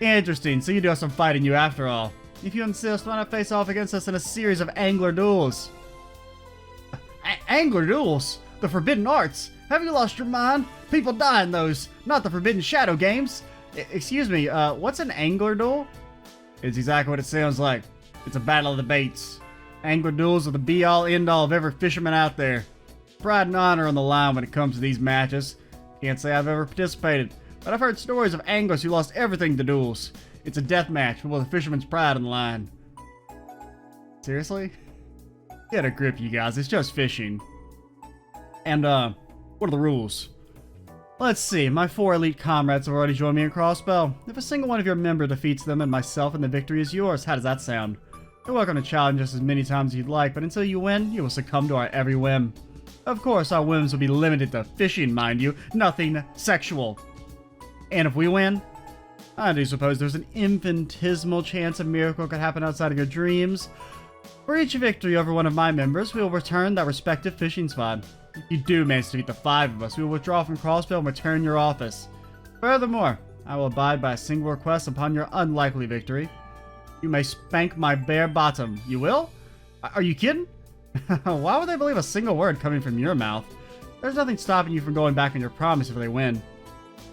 Interesting, so you do have some fight in you after all. If you insist, why not face off against us in a series of angler duels? Angler duels? The forbidden arts? Have you lost your mind? People die in those, not the forbidden shadow games. Excuse me, what's an angler duel? It's exactly what it sounds like. It's a battle of the baits. Angler duels are the be-all, end-all of every fisherman out there. Pride and honor on the line when it comes to these matches. Can't say I've ever participated, but I've heard stories of anglers who lost everything to duels. It's a death match with a fisherman's pride on the line. Seriously? Get a grip, you guys. It's just fishing. And, what are the rules? Let's see. My 4 elite comrades have already joined me in Crossbow. If a single one of your members defeats them and myself, and the victory is yours. How does that sound? You're welcome to challenge us as many times as you'd like, but until you win, you will succumb to our every whim. Of course, our whims will be limited to fishing, mind you. Nothing sexual. And if we win, I do suppose there's an infinitesimal chance a miracle could happen outside of your dreams. For each victory over one of my members, we will return that respective fishing spot. If you do manage to beat the 5 of us, we will withdraw from Crossbow and return your office. Furthermore, I will abide by a single request upon your unlikely victory. You may spank my bare bottom. You will? Are you kidding? Why would they believe a single word coming from your mouth? There's nothing stopping you from going back on your promise if they win.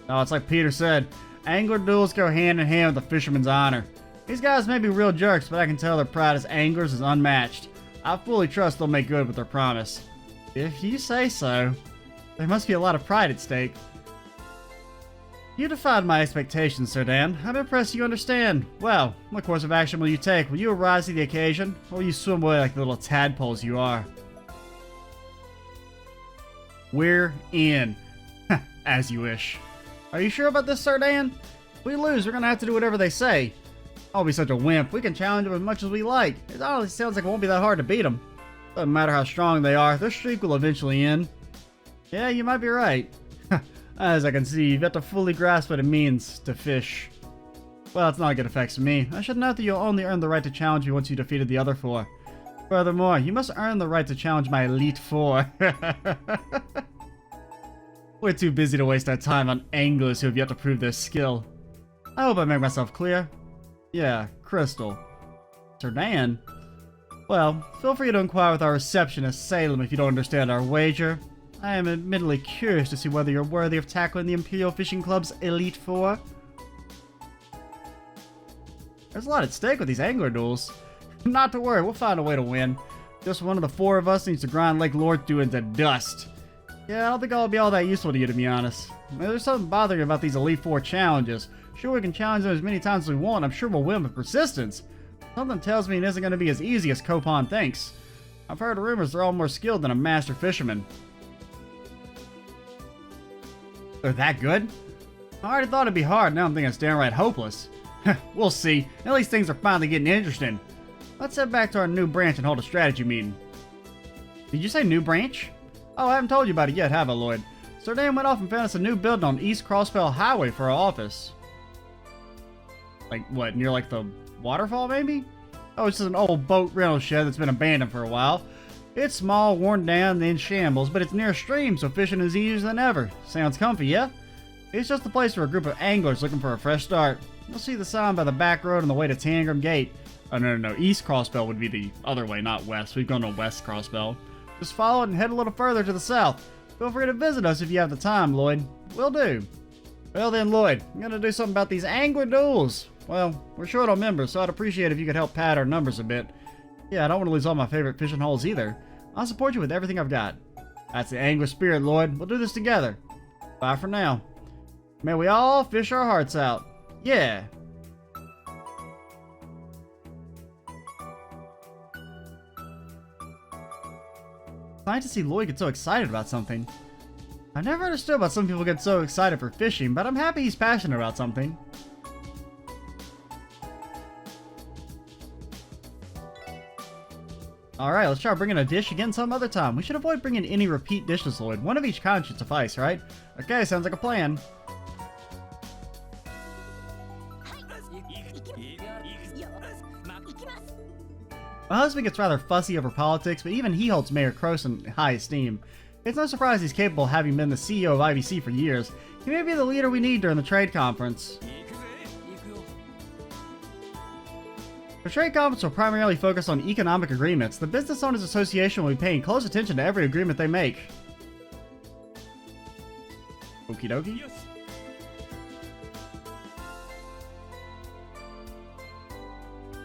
No, it's like Peter said, angler duels go hand in hand with the fisherman's honor. These guys may be real jerks, but I can tell their pride as anglers is unmatched. I fully trust they'll make good with their promise. If you say so. There must be a lot of pride at stake. You defied my expectations, Sir Dan. I'm impressed you understand. Well, what course of action will you take? Will you arise to the occasion, or will you swim away like the little tadpoles you are? We're in. As you wish. Are you sure about this, Sir Dan? If we lose, we're gonna have to do whatever they say. I'll be such a wimp. We can challenge them as much as we like. It honestly sounds like it won't be that hard to beat them. Doesn't matter how strong they are, their streak will eventually end. Yeah, you might be right. As I can see, you've got to fully grasp what it means to fish. Well, it's not good effects for me. I should note that you'll only earn the right to challenge me once you defeated the other 4. Furthermore, you must earn the right to challenge my Elite 4. We're too busy to waste our time on anglers who have yet to prove their skill. I hope I make myself clear. Yeah, Crystal. Sir Dan? Well, feel free to inquire with our receptionist, Salem, if you don't understand our wager. I am admittedly curious to see whether you're worthy of tackling the Imperial Fishing Club's Elite 4. There's a lot at stake with these angler duels. Not to worry, we'll find a way to win. Just one of the 4 of us needs to grind Lake Lorthu into dust. Yeah, I don't think I'll be all that useful to you, to be honest. There's something bothering about these Elite 4 challenges. Sure, we can challenge them as many times as we want. I'm sure we'll win with persistence. Something tells me it isn't going to be as easy as Copan thinks. I've heard rumors they're all more skilled than a master fisherman. They're that good? I already thought it'd be hard, now I'm thinking it's downright hopeless. We'll see. At least things are finally getting interesting. Let's head back to our new branch and hold a strategy meeting. Did you say new branch? Oh, I haven't told you about it yet, have I, Lloyd? Sir Dan went off and found us a new building on East Crossfell Highway for our office. Like, what, near like the waterfall, maybe? Oh, it's just an old boat rental shed that's been abandoned for a while. It's small, worn down, and in shambles, but it's near a stream, so fishing is easier than ever. Sounds comfy, yeah? It's just a place for a group of anglers looking for a fresh start. You'll see the sign by the back road on the way to Tangram Gate. Oh, no. East Crossbell would be the other way, not west. We've gone to West Crossbell. Just follow it and head a little further to the south. Feel free to visit us if you have the time, Lloyd. Will do. Well then, Lloyd, I'm gonna do something about these angler duels. Well, we're short on members, so I'd appreciate if you could help pad our numbers a bit. Yeah, I don't want to lose all my favorite fishing holes either. I'll support you with everything I've got. That's the angler spirit, Lloyd. We'll do this together. Bye for now. May we all fish our hearts out. Yeah. It's nice to see Lloyd get so excited about something. I've never understood why some people get so excited for fishing, but I'm happy he's passionate about something. Alright, let's try bringing a dish again some other time. We should avoid bringing any repeat dishes, Lloyd. One of each kind should suffice, right? Okay, sounds like a plan. My husband gets rather fussy over politics, but even he holds Mayor Croce in high esteem. It's no surprise he's capable of having been the CEO of IBC for years. He may be the leader we need during the trade conference. The trade conference will primarily focus on economic agreements. The Business Owners Association will be paying close attention to every agreement they make. Okie dokie.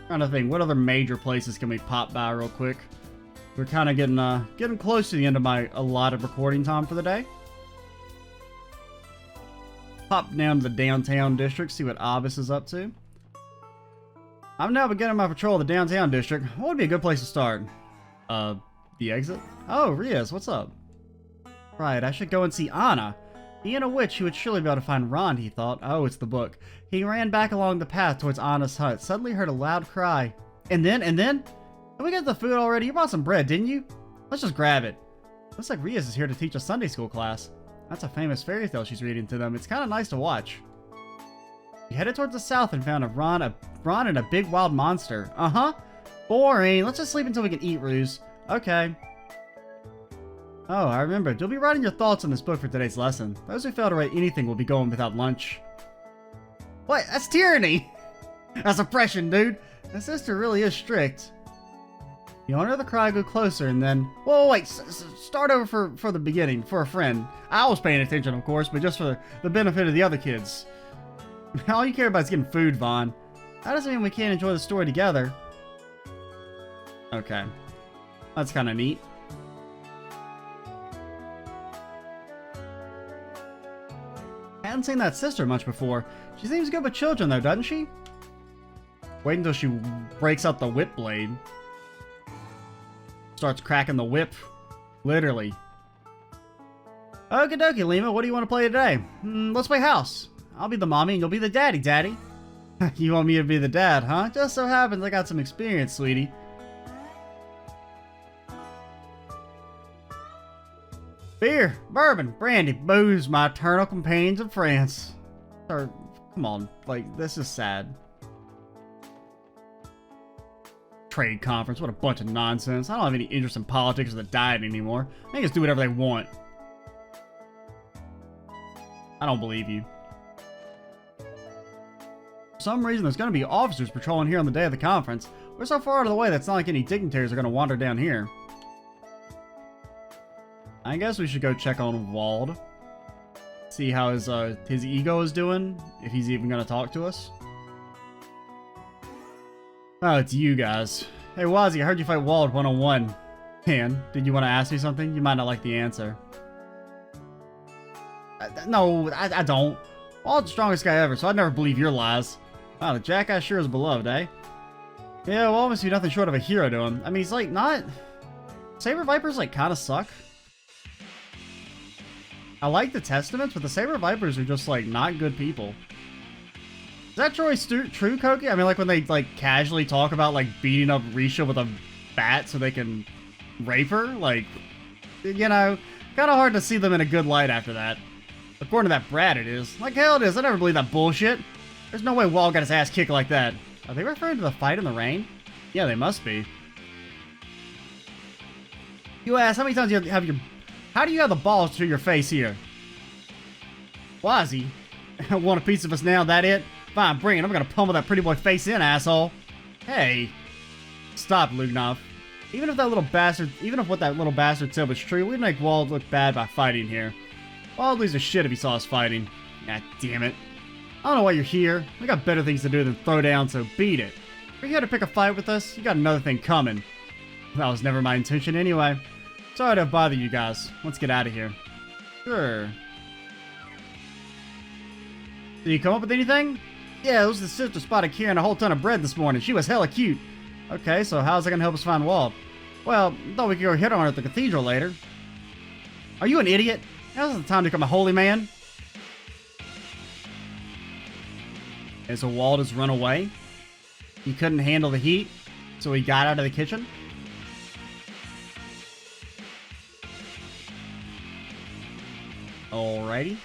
Trying to think, what other major places can we pop by real quick? We're kind of getting close to the end of my allotted recording time for the day. Pop down to the downtown district, see what Abbas is up to. I'm now beginning my patrol of the downtown district. What would be a good place to start? The exit? Oh, Riaz, what's up? Right, I should go and see Anna. Being a witch, he would surely be able to find Ron, he thought. Oh, it's the book. He ran back along the path towards Anna's hut, suddenly heard a loud cry. And then? Did we get the food already? You bought some bread, didn't you? Let's just grab it. Looks like Riaz is here to teach a Sunday school class. That's a famous fairy tale she's reading to them. It's kind of nice to watch. He headed towards the south and found Ron and a big wild monster. Uh-huh. Boring. Let's just sleep until we can eat, Ruse. Okay. Oh, I remembered. You'll be writing your thoughts on this book for today's lesson. Those who fail to write anything will be going without lunch. What? That's tyranny! That's oppression, dude! My sister really is strict. The owner of the cry grew closer and then... Whoa, wait! Start over for the beginning, for a friend. I was paying attention, of course, but just for the benefit of the other kids. All you care about is getting food, Vaughn. That doesn't mean we can't enjoy the story together. Okay. That's kind of neat. Hadn't seen that sister much before. She seems good with children though, doesn't she? Wait until she breaks out the whip blade. Starts cracking the whip. Literally. Okie dokie, Lima, what do you want to play today? Let's play house. I'll be the mommy and you'll be the daddy. You want me to be the dad, huh? Just so happens I got some experience, sweetie. Beer, bourbon, brandy, booze, my eternal companions of France. Or, come on, like, this is sad. Trade conference, what a bunch of nonsense. I don't have any interest in politics or the diet anymore. They can just do whatever they want. I don't believe you. For some reason, there's going to be officers patrolling here on the day of the conference. We're so far out of the way that it's not like any dignitaries are going to wander down here. I guess we should go check on Wald. See how his ego is doing, if he's even going to talk to us. Oh, it's you guys. Hey, Wazzy, I heard you fight Wald one-on-one. Man, did you want to ask me something? You might not like the answer. No, I don't. Wald's the strongest guy ever, so I'd never believe your lies. Wow, the jackass sure is beloved, eh? Yeah, Wald must be nothing short of a hero to him. I mean, he's like, not... Saber Vipers, like, kind of suck. I like the Testaments, but the Saber Vipers are just, like, not good people. Is that true, Koki? I mean, like, when they, like, casually talk about, like, beating up Risha with a bat so they can rape her? Like, you know, kind of hard to see them in a good light after that. According to that brat, it is. Like hell it is, I never believe that bullshit. There's no way Wald got his ass kicked like that. Are they referring to the fight in the rain? Yeah, they must be. You ask, how many times do you have your... How do you have the balls to your face here? Wazzy? Want a piece of us now, that it? Fine, bring it. I'm gonna pummel that pretty boy face in, asshole. Hey. Stop, Lugnov. Even if what that little bastard said was true, we'd make Wald look bad by fighting here. Wald lose a shit if he saw us fighting. God damn it. I don't know why you're here. We got better things to do than throw down, so beat it. If you're here to pick a fight with us, you got another thing coming. That was never my intention anyway. Sorry to bother you guys. Let's get out of here. Sure. Did you come up with anything? Yeah, it was the sister spotted carrying a whole ton of bread this morning. She was hella cute. Okay, so how's that gonna help us find Wald? Well, thought we could go hit on her at the cathedral later. Are you an idiot? Now's the time to become a holy man. Okay, so Wald has run away. He couldn't handle the heat, so he got out of the kitchen. Alrighty.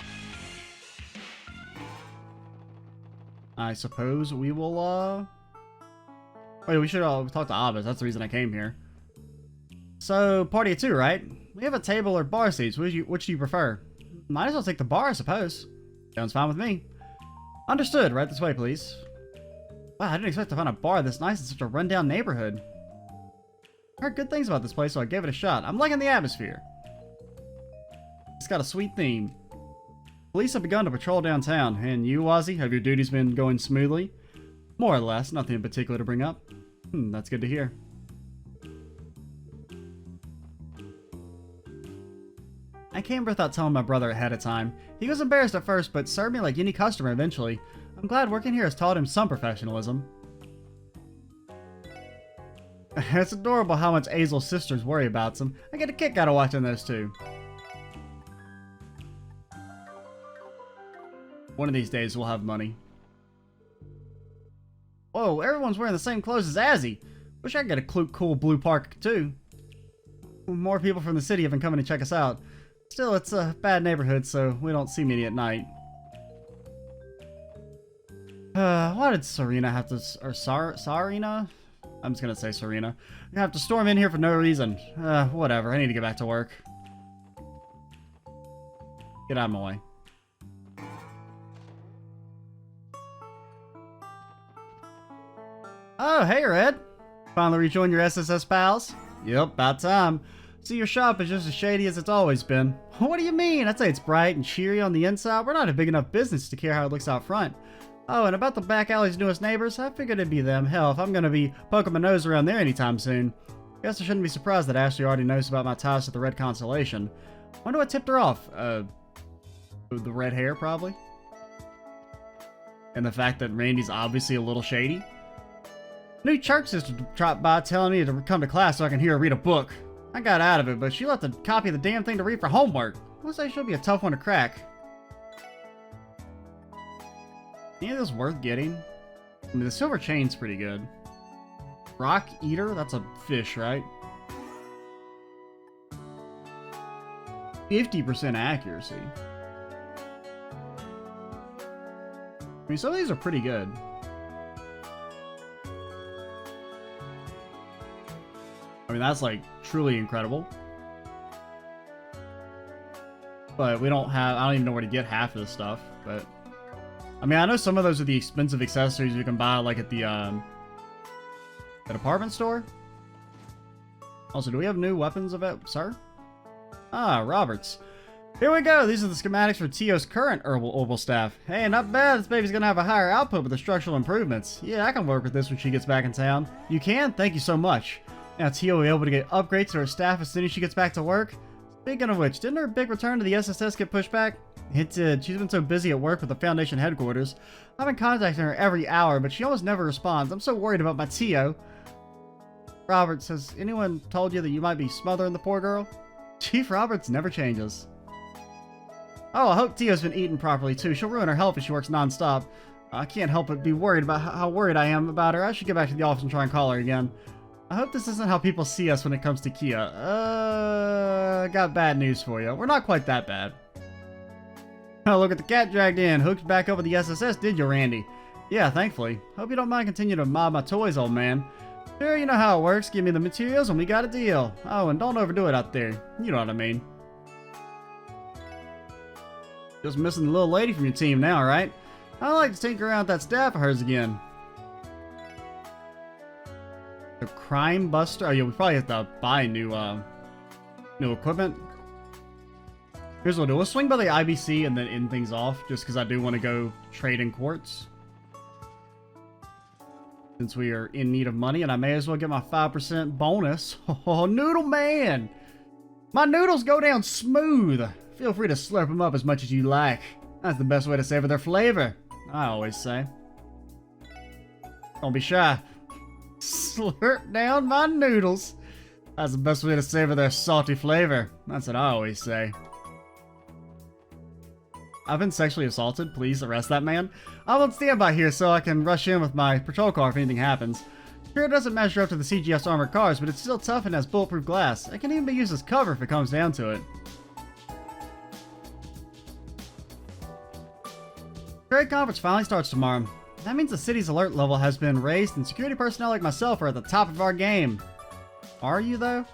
I suppose we will, Wait, we should talk to Abbas. That's the reason I came here. So, party of two, right? We have a table or bar seats. Which do you prefer? Might as well take the bar, I suppose. Sounds fine with me. Understood. Right this way, please. Wow, I didn't expect to find a bar this nice in such a rundown neighborhood. I heard good things about this place, so I gave it a shot. I'm liking the atmosphere. It's got a sweet theme. Police have begun to patrol downtown. And you, Wazzy, have your duties been going smoothly? More or less. Nothing in particular to bring up. That's good to hear. I came without telling my brother ahead of time. He was embarrassed at first, but served me like any customer eventually. I'm glad working here has taught him some professionalism. It's adorable how much Azel's sisters worry about him. I get a kick out of watching those two. One of these days we'll have money. Whoa, everyone's wearing the same clothes as Azzy. Wish I could get a cool blue park too. More people from the city have been coming to check us out. Still, it's a bad neighborhood, so we don't see many at night. Why did Serena have to... Or Sarina? I'm just gonna say Serena. You have to storm in here for no reason. Whatever, I need to get back to work. Get out of my way. Oh, hey, Red. Finally rejoined your SSS pals? Yep, about time. See, your shop is just as shady as it's always been. What do you mean? I'd say it's bright and cheery on the inside. We're not a big enough business to care how it looks out front. Oh, and about the back alley's newest neighbors, I figured it'd be them. Hell, if I'm gonna be poking my nose around there anytime soon. Guess I shouldn't be surprised that Ashley already knows about my ties to the Red Constellation. Wonder what tipped her off? The red hair, probably? And the fact that Randy's obviously a little shady. New church sister dropped by telling me to come to class so I can hear her read a book. I got out of it, but she left a copy of the damn thing to read for homework. Looks like she'll be a tough one to crack. Any of this worth getting? I mean, the silver chain's pretty good. Rock Eater? That's a fish, right? 50% accuracy. I mean, some of these are pretty good. I mean, that's like truly incredible. But we don't have, I don't even know where to get half of this stuff, but I mean, I know some of those are the expensive accessories you can buy like at the department store. Also, do we have new weapons of it, sir? Ah, Roberts. Here we go. These are the schematics for Tio's current orbital staff. Hey, not bad. This baby's gonna have a higher output with the structural improvements. Yeah, I can work with this when she gets back in town. You can? Thank you so much. Now Tio will be able to get upgrades to her staff as soon as she gets back to work. Speaking of which, didn't her big return to the SSS get pushed back? It did. She's been so busy at work with the Foundation headquarters. I've been contacting her every hour, but she almost never responds. I'm so worried about my Tio. Roberts, has anyone told you that you might be smothering the poor girl? Chief Roberts never changes. Oh, I hope Tio's been eating properly too. She'll ruin her health if she works non-stop. I can't help but be worried about how worried I am about her. I should get back to the office and try and call her again. I hope this isn't how people see us when it comes to Kia. Got bad news for you. We're not quite that bad. Oh, look at the cat dragged in. Hooked back up with the SSS, did you, Randy? Yeah, thankfully. Hope you don't mind continuing to mob my toys, old man. Sure, you know how it works. Give me the materials and we got a deal. Oh, and don't overdo it out there. You know what I mean. Just missing the little lady from your team now, right? I'd like to tinker around with that staff of hers again. The Crime Buster. Oh yeah, we probably have to buy new equipment. Here's what we'll do. We'll swing by the IBC and then end things off, just because I do want to go trade in quartz. Since we are in need of money, and I may as well get my 5% bonus. Oh, Noodle Man! My noodles go down smooth! Feel free to slurp them up as much as you like. That's the best way to savor their flavor, I always say. Don't be shy. Slurp down my noodles. That's the best way to savor their salty flavor. That's what I always say. I've been sexually assaulted. Please arrest that man. I'm on standby here so I can rush in with my patrol car if anything happens. Sure, it doesn't measure up to the CGS armored cars, but it's still tough and has bulletproof glass. It can even be used as cover if it comes down to it. Trade conference finally starts tomorrow. That means the city's alert level has been raised and security personnel like myself are at the top of our game. Are you, though?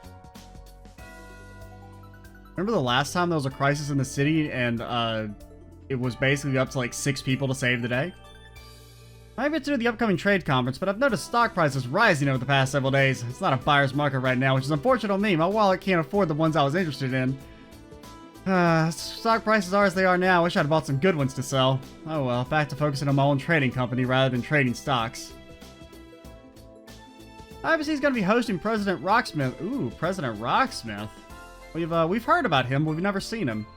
Remember the last time there was a crisis in the city and it was basically up to like 6 people to save the day? Maybe it's due to the upcoming trade conference, but I've noticed stock prices rising over the past several days. It's not a buyer's market right now, which is unfortunate on me. My wallet can't afford the ones I was interested in. Stock prices are as they are now. I wish I'd bought some good ones to sell. Oh well, back to focusing on my own trading company rather than trading stocks. IBC is going to be hosting President Rocksmith. Ooh, President Rocksmith. We've heard about him, but we've never seen him.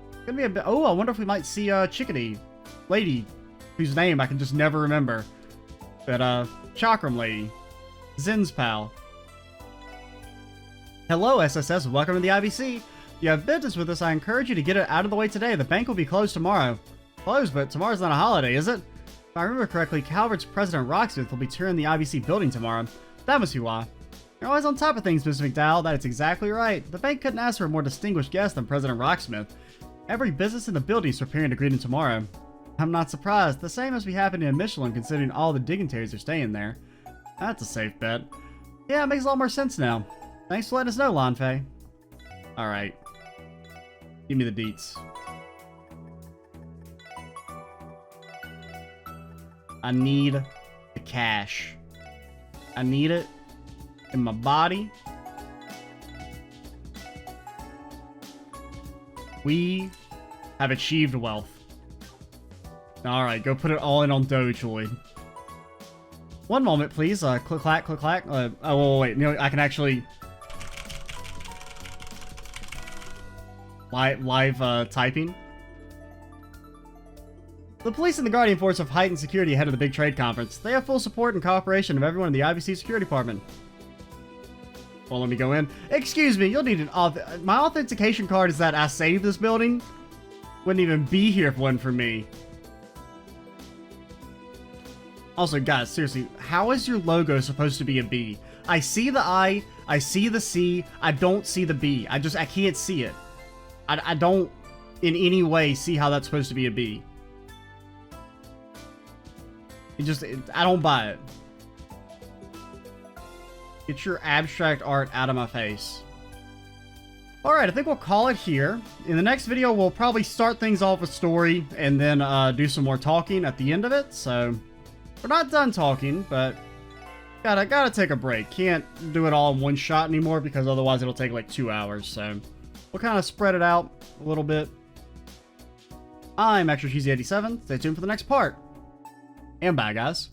It's gonna be a bit. Oh, I wonder if we might see Chickadee lady, whose name I can just never remember. That Chakram lady, Zin's pal. Hello, SSS. Welcome to the IBC. If you have business with us, I encourage you to get it out of the way today. The bank will be closed tomorrow. Closed, but tomorrow's not a holiday, is it? If I remember correctly, Calvert's President Rocksmith will be touring the IBC building tomorrow. That must be why. You're always on top of things, Mr. McDowell. That is exactly right. The bank couldn't ask for a more distinguished guest than President Rocksmith. Every business in the building is preparing to greet him tomorrow. I'm not surprised. The same must be happening in Michelin, considering all the dignitaries are staying there. That's a safe bet. Yeah, it makes a lot more sense now. Thanks for letting us know, Lanfei. Alright. Give me the deets. I need the cash. I need it in my body. We have achieved wealth. Alright, go put it all in on Dogecoin. One moment, please. Click clack, click clack. Oh, wait. No, I can actually live typing. The police and the Guardian Force have heightened security ahead of the big trade conference. They have full support and cooperation of everyone in the IBC security department. Well, let me go in. Excuse me, you'll need an my authentication card is that I saved this building. Wouldn't even be here if it wasn't for me. Also, guys, seriously, how is your logo supposed to be a B? I see the I see the C, I don't see the B. I can't see it. I don't in any way see how that's supposed to be a B. I don't buy it. Get your abstract art out of my face. Alright, I think we'll call it here. In the next video, we'll probably start things off with story and then do some more talking at the end of it. So, we're not done talking, but gotta take a break. Can't do it all in one shot anymore because otherwise it'll take like 2 hours. So, we'll kind of spread it out a little bit. I'm Extra Cheesy 87. Stay tuned for the next part. And bye, guys.